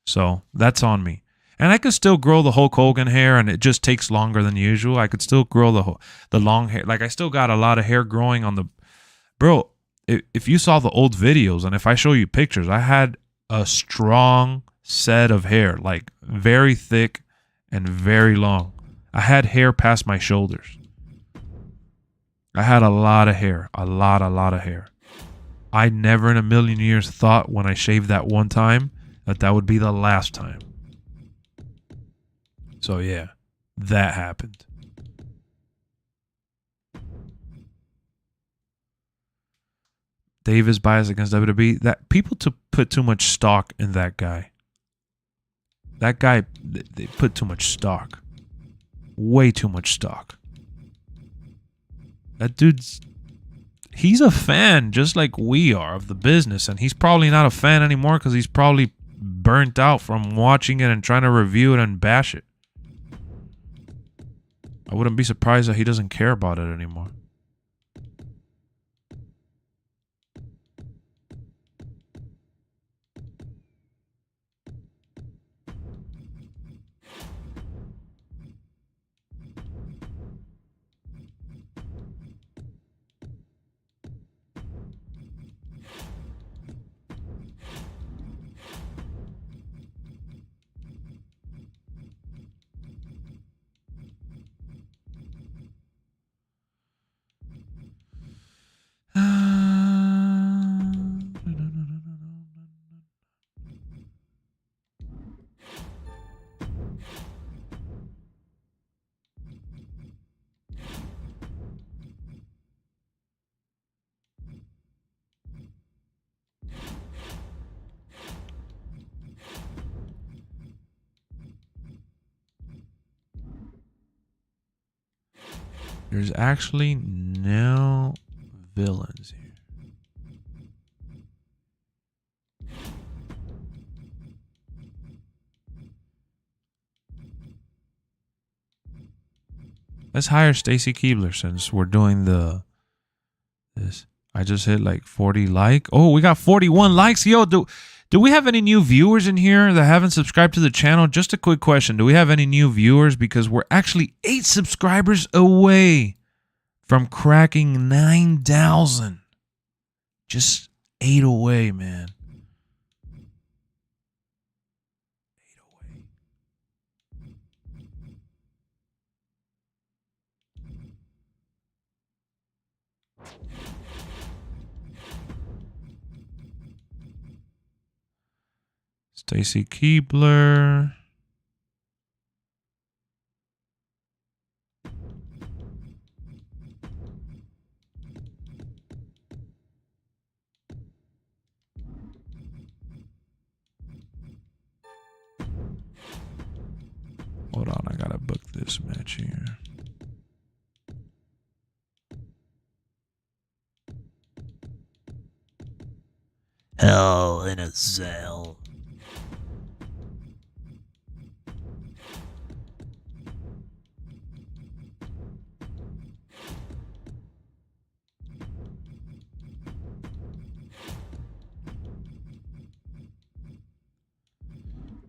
Speaker 2: So that's on me. And I could still grow the Hulk Hogan hair, and it just takes longer than usual. I could still grow the long hair. Like, I still got a lot of hair growing on the... Bro, if you saw the old videos, and if I show you pictures, I had a strong set of hair, like very thick and very long. I had hair past my shoulders. I had a lot of hair. A lot of hair. I never in a million years thought when I shaved that one time that would be the last time. So yeah, that happened. Davis bias against WWE. That people put too much stock in that guy. That guy, they put too much stock. Way too much stock. That he's a fan just like we are of the business, and he's probably not a fan anymore because he's probably burnt out from watching it and trying to review it and bash it. I wouldn't be surprised that he doesn't care about it anymore. There's actually no villains here. Let's hire Stacy Keebler since we're doing this. I just hit like 40 like. Oh, we got 41 likes. Yo, do we have any new viewers in here that haven't subscribed to the channel? Just a quick question. Do we have any new viewers? Because we're actually 8 subscribers away from cracking 9,000. Just 8 away, man. 8 away. Stacy Keebler. Hold on, I gotta book this match here. Hell in a Cell.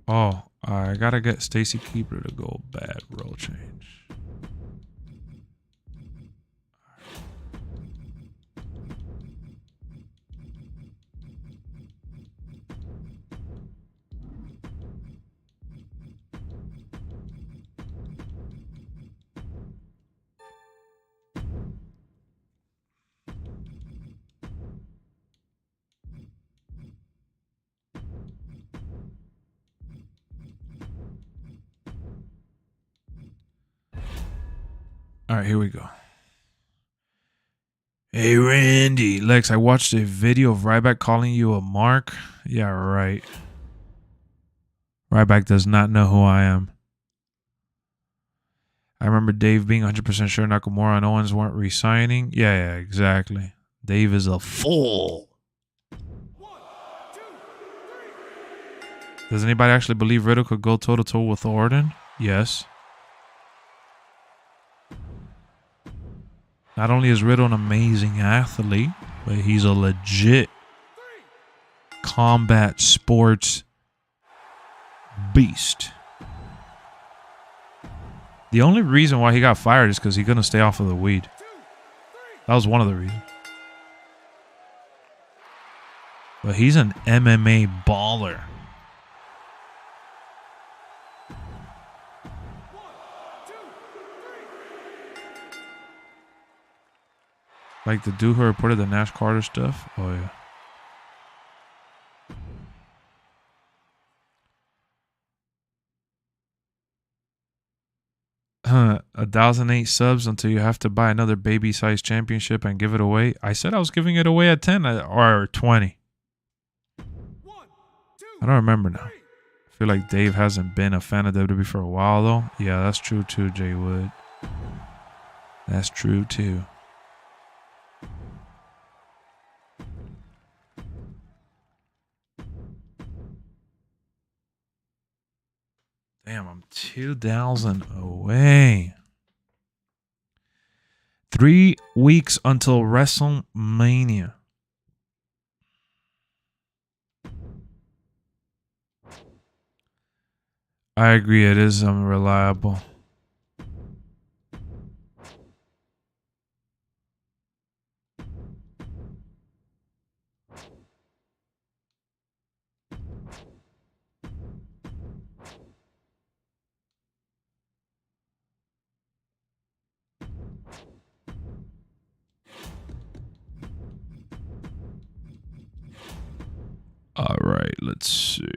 Speaker 2: Oh, I gotta get Stacy Keebler to go bad role change. All right, here we go. Hey, Randy. Lex, I watched a video of Ryback calling you a mark. Yeah, right. Ryback does not know who I am. I remember Dave being 100% sure Nakamura and Owens weren't re-signing. Yeah, exactly. Dave is a fool. Does anybody actually believe Riddle could go toe-to-toe with Orton? Yes. Not only is Riddle an amazing athlete, but he's a legit combat sports beast. The only reason why he got fired is because he couldn't stay off of the weed. That was one of the reasons. But he's an MMA baller. Like the dude who reported the Nash Carter stuff? Oh, yeah. 1,008 subs until you have to buy another baby-sized championship and give it away. I said I was giving it away at 10 or 20. I don't remember now. I feel like Dave hasn't been a fan of WWE for a while, though. Yeah, that's true, too, Jay Wood. That's true, too. Damn, I'm 2,000 away. 3 weeks until WrestleMania. I agree, it is unreliable. All right, let's see.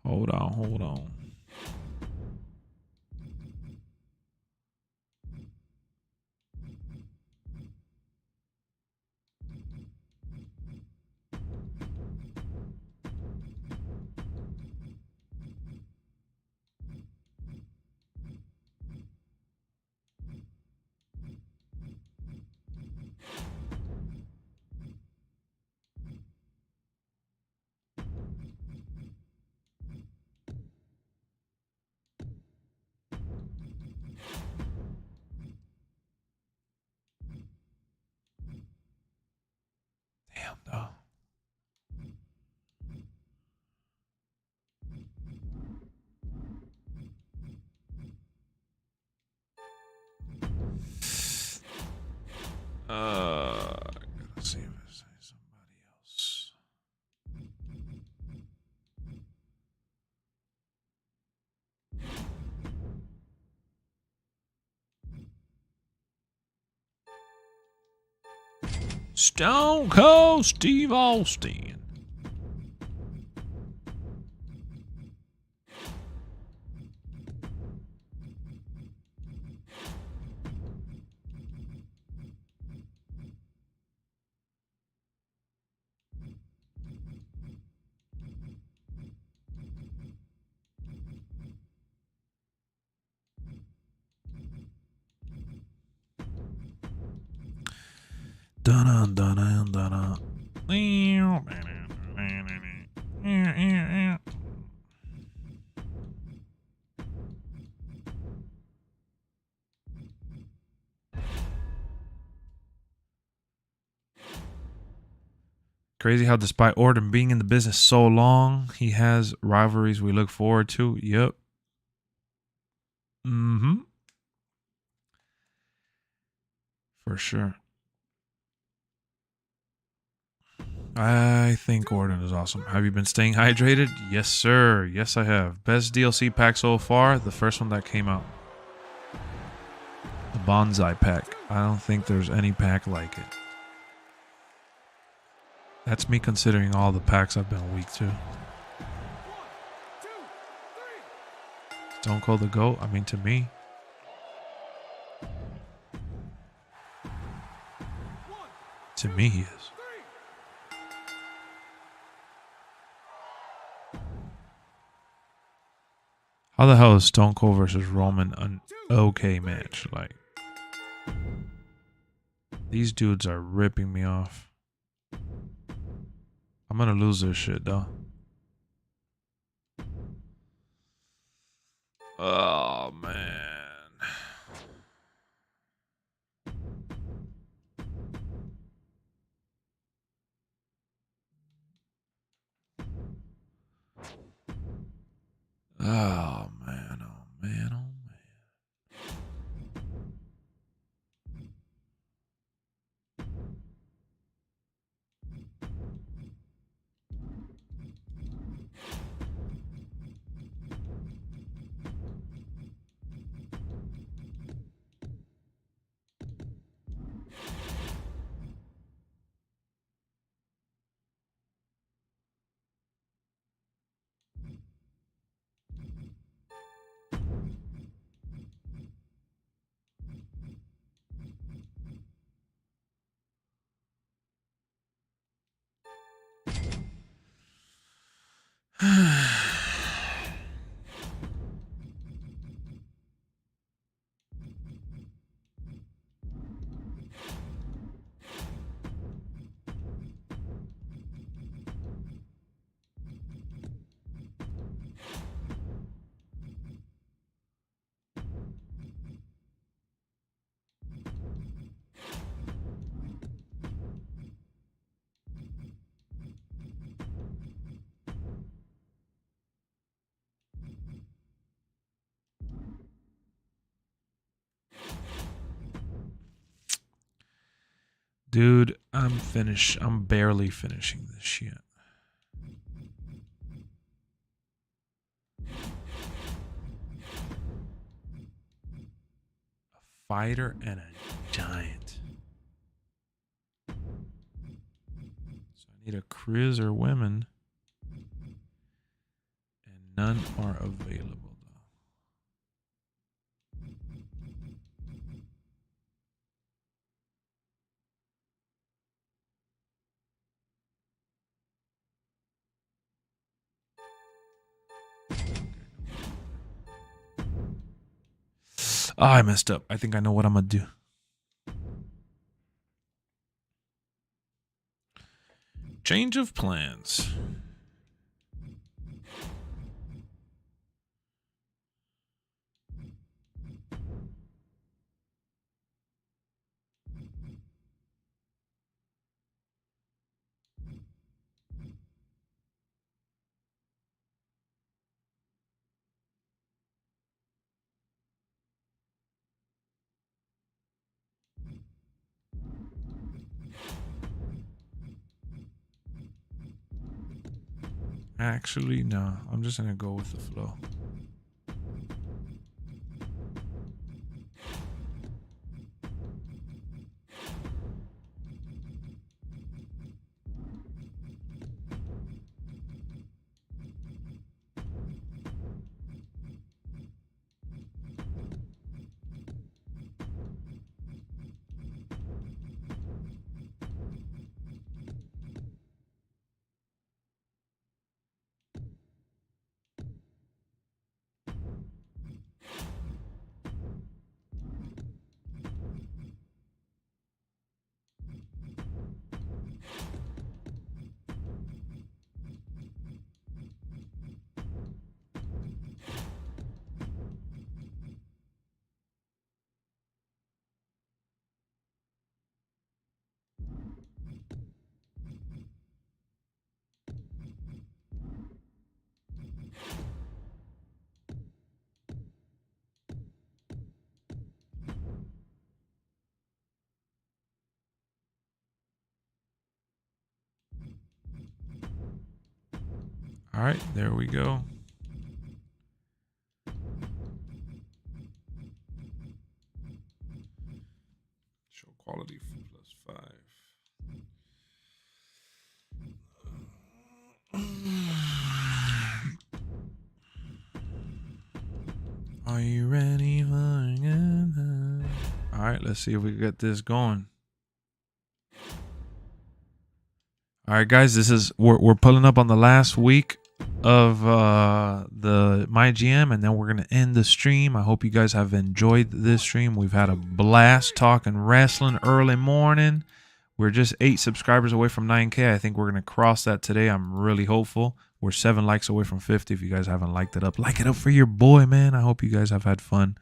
Speaker 2: Hold on. Stone Cold Steve Austin. Dun dun dun dun. Crazy how despite Orton being in the business so long, he has rivalries we look forward to. Yep. Mm-hmm. For sure. I think Orton is awesome. Have you been staying hydrated? Yes, sir. Yes, I have. Best DLC pack so far, the first one that came out. The Bonsai pack. I don't think there's any pack like it. That's me considering all the packs I've been weak to. Stone Cold the GOAT? I mean, to me. To me, he is. How the hell is Stone Cold versus Roman an okay match? Like, these dudes are ripping me off. I'm gonna lose this shit, though. Oh, man. Oh, man. Oh, man. Oh, man. Dude, I'm barely finishing this shit. A fighter and a giant. So I need a Chris or women. And none are available. Oh, I messed up. I think I know what I'm going to do. Change of plans. Actually, no. I'm just going to go with the flow. All right, there we go. Show quality +5. Are you ready for it? All right, let's see if we can get this going. All right, guys, we're pulling up on the last week of the MyGM, and then we're gonna end the stream. I hope you guys have enjoyed this stream. We've had a blast talking wrestling early morning. We're just 8 subscribers away from 9K. I think we're gonna cross that today. I'm really hopeful. We're 7 likes away from 50. If you guys haven't liked it up, like it up for your boy, man. I hope you guys have had fun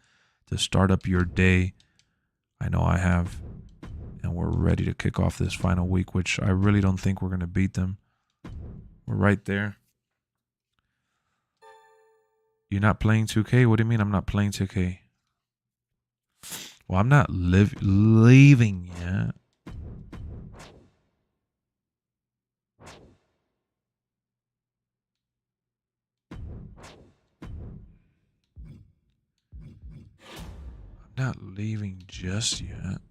Speaker 2: to start up your day. I know I have. And we're ready to kick off this final week, which I really don't think we're going to beat them. We're right there. You're not playing 2K? What do you mean I'm not playing 2K? Well, I'm not leaving yet. I'm not leaving just yet.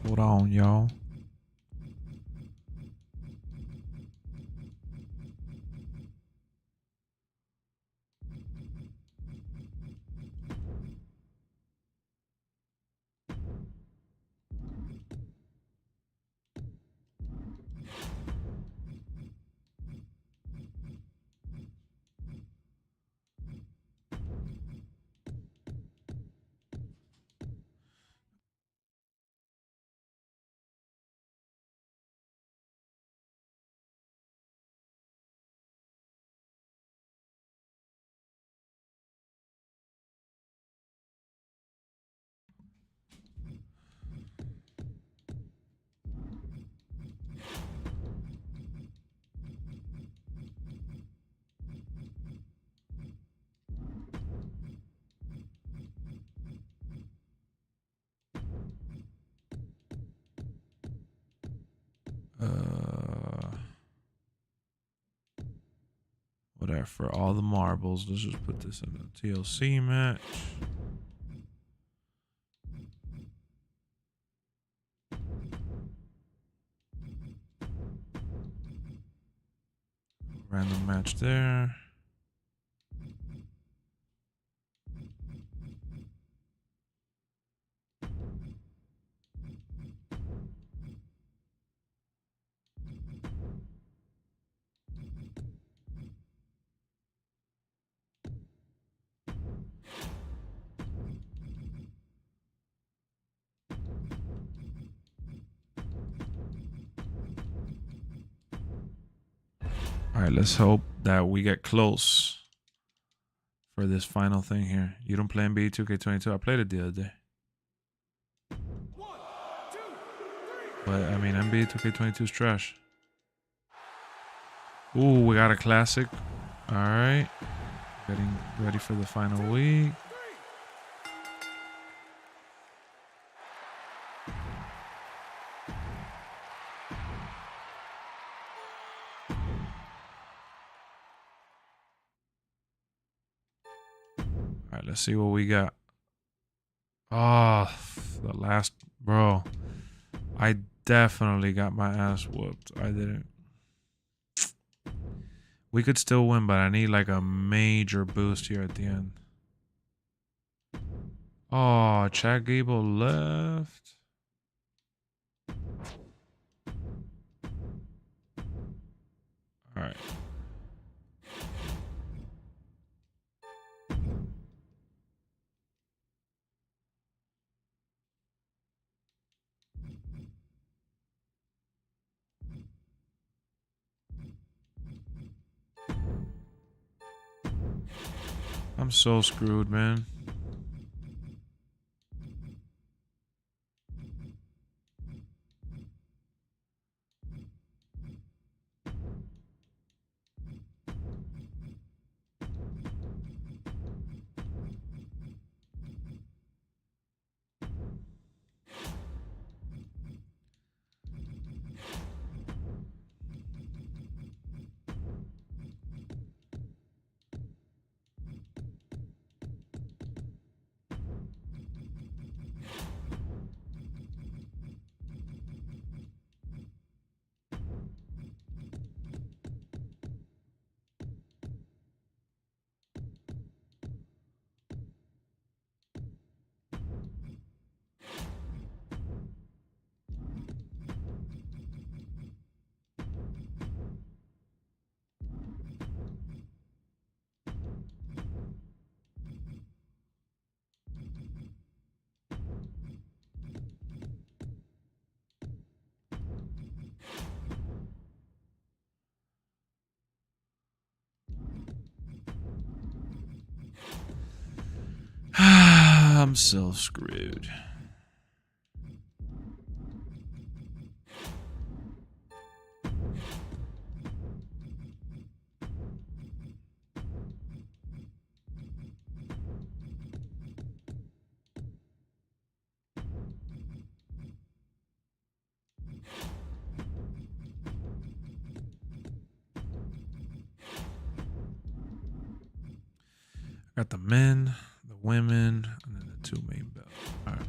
Speaker 2: Hold on, y'all. Whatever, for all the marbles. Let's just put this in a TLC match. Random match there. All right, let's hope that we get close for this final thing here. You don't play NBA 2k22? I played it the other day. But, I mean, NBA 2k22 is trash. Ooh, we got a classic. All right. Getting ready for the final week. All right, let's see what we got. Oh, the last, bro. I definitely got my ass whooped. I didn't. We could still win, but I need like a major boost here at the end. Oh, Chad Gable left. All right. I'm so screwed, man. I'm so screwed. Got the men, the women, and then the 2 main belts. All right.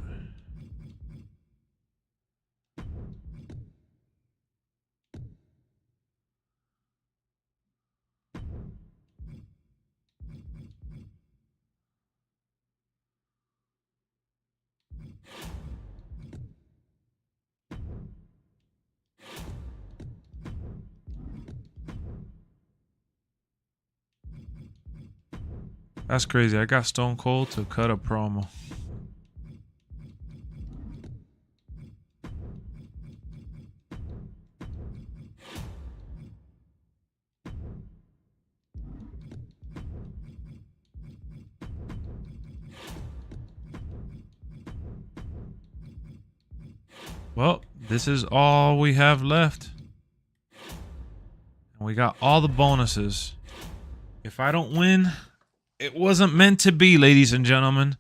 Speaker 2: That's crazy. I got Stone Cold to cut a promo. Well, this is all we have left. And we got all the bonuses. If I don't win, it wasn't meant to be, ladies and gentlemen.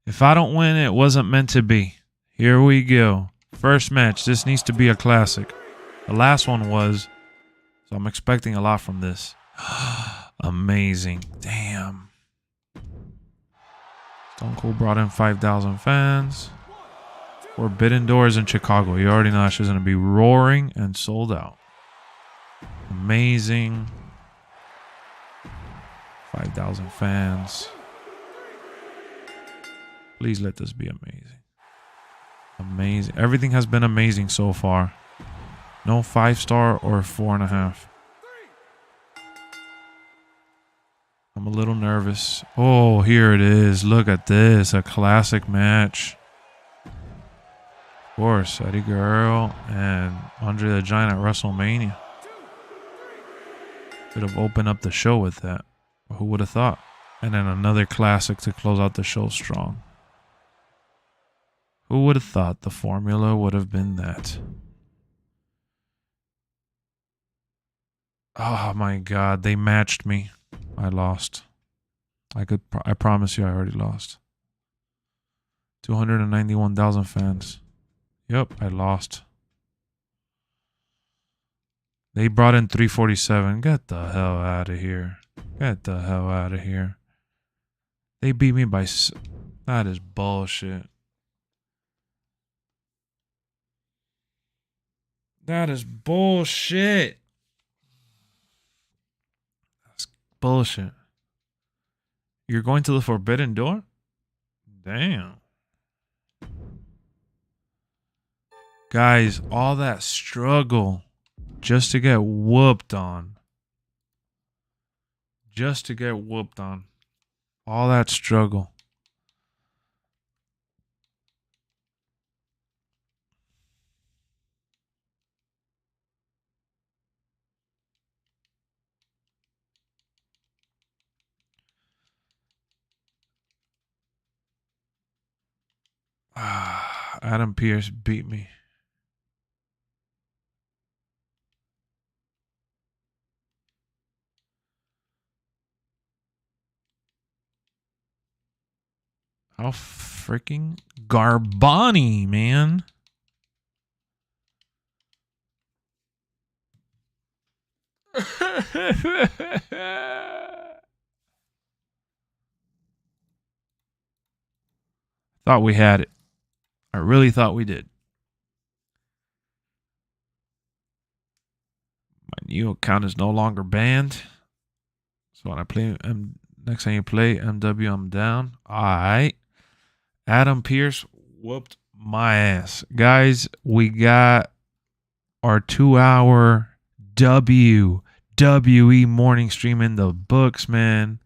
Speaker 2: If I don't win, it wasn't meant to be. Here we go. First match. This needs to be a classic. The last one was. So I'm expecting a lot from this. Amazing. Damn. Stone Cold brought in 5,000 fans. Forbidden Doors in Chicago. You already know that shit's going to be roaring and sold out. Amazing. 5,000 fans. Please let this be amazing. Amazing. Everything has been amazing so far. No 5-star or 4.5. I'm a little nervous. Oh, here it is. Look at this. A classic match. Of course, Eddie Guerrero and Andre the Giant at WrestleMania. Could have opened up the show with that. Who would have thought? And then another classic to close out the show strong. Who would have thought the formula would have been that? Oh my God, they matched me. I lost. I promise you I already lost. 291,000 fans. Yep, I lost. They brought in 347. Get the hell out of here. Get the hell out of here. They beat me by... That is bullshit. That is bullshit. That's bullshit. You're going to the Forbidden Door? Damn. Guys, all that struggle just to get whooped on. Just to get whooped on. All that struggle. Adam Pearce beat me. How freaking Garbani, man. Thought we had it. I really thought we did. My new account is no longer banned. So when I play, next time you play MW, I'm down. All right. Adam Pearce whooped my ass. Guys, we got our 2-hour WWE morning stream in the books, man.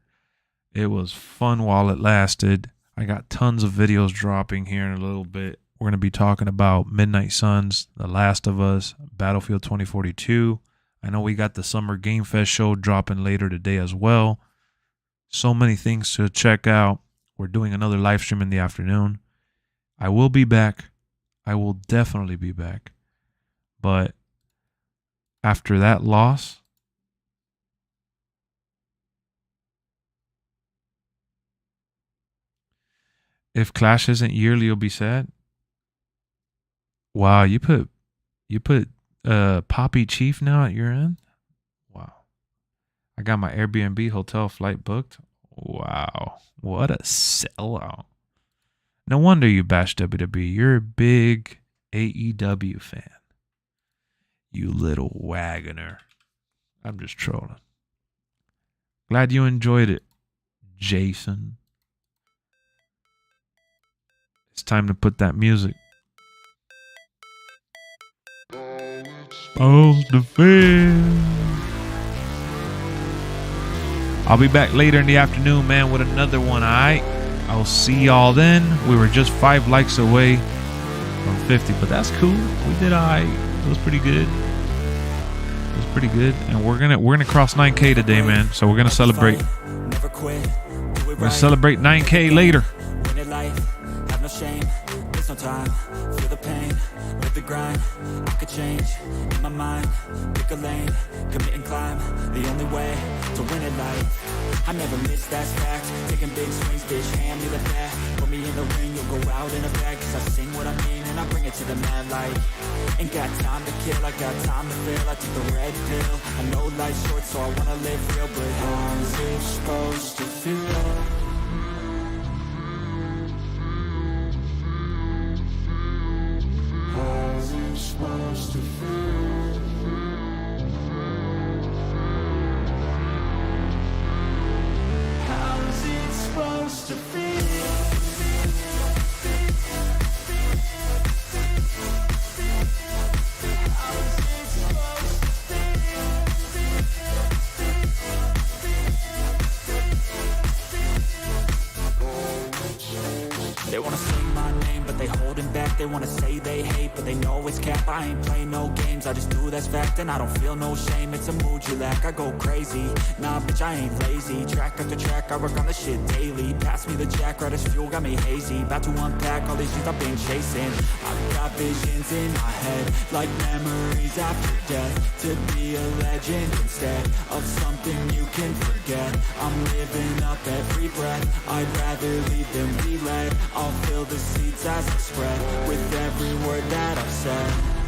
Speaker 2: It was fun while it lasted. I got tons of videos dropping here in a little bit. We're going to be talking about Midnight Suns, The Last of Us, Battlefield 2042. I know we got the Summer Game Fest show dropping later today as well. So many things to check out. We're doing another live stream in the afternoon. I will be back. I will definitely be back. But after that loss, if Clash isn't yearly, you'll be sad. Wow, you put Poppy Chief now at your end? Wow. I got my Airbnb hotel flight booked. Wow. What a sellout. No wonder you bash WWE. You're a big AEW fan. You little wagoner. I'm just trolling. Glad you enjoyed it, Jason. It's time to put that music. Oh, the fan. I'll be back later in the afternoon, man, with another one, alright? I'll see y'all then. We were just 5 likes away from 50, but that's cool. We did alright. It was pretty good. It was pretty good. And we're gonna cross 9K today, man. So we're gonna celebrate. We're gonna celebrate 9K later.
Speaker 1: Have no shame, there's no time. Feel the pain, live the grind. I could change, in my mind. Pick a lane, commit and climb. The only way to win at life. I never miss, that's fact. Taking big swings, bitch, hand me the bat. Put me in the ring, you'll go out in a bag. Cause I sing what I mean and I bring it to the mad light. Ain't got time to kill, I got time to feel. I took the red pill, I know life's short so I wanna live real. But how's it supposed to feel? How's it supposed to feel? How's it supposed to feel? They wanna sing my name, but they holding back. They wanna say they hate, but they know it's cap. I ain't playing no games, I just do that's fact. And I don't feel no shame, it's a mood you lack. I go crazy, nah bitch I ain't lazy. Track after track, I work on this shit daily. Pass me the jack, right as fuel, got me hazy. About to unpack all these things I've been chasing. I've got visions in my head, like memories after death. To be a legend instead of something you can forget. I'm living up every breath, I'd rather lead than be led. I'll fill the seats as I spread with every word that I've said.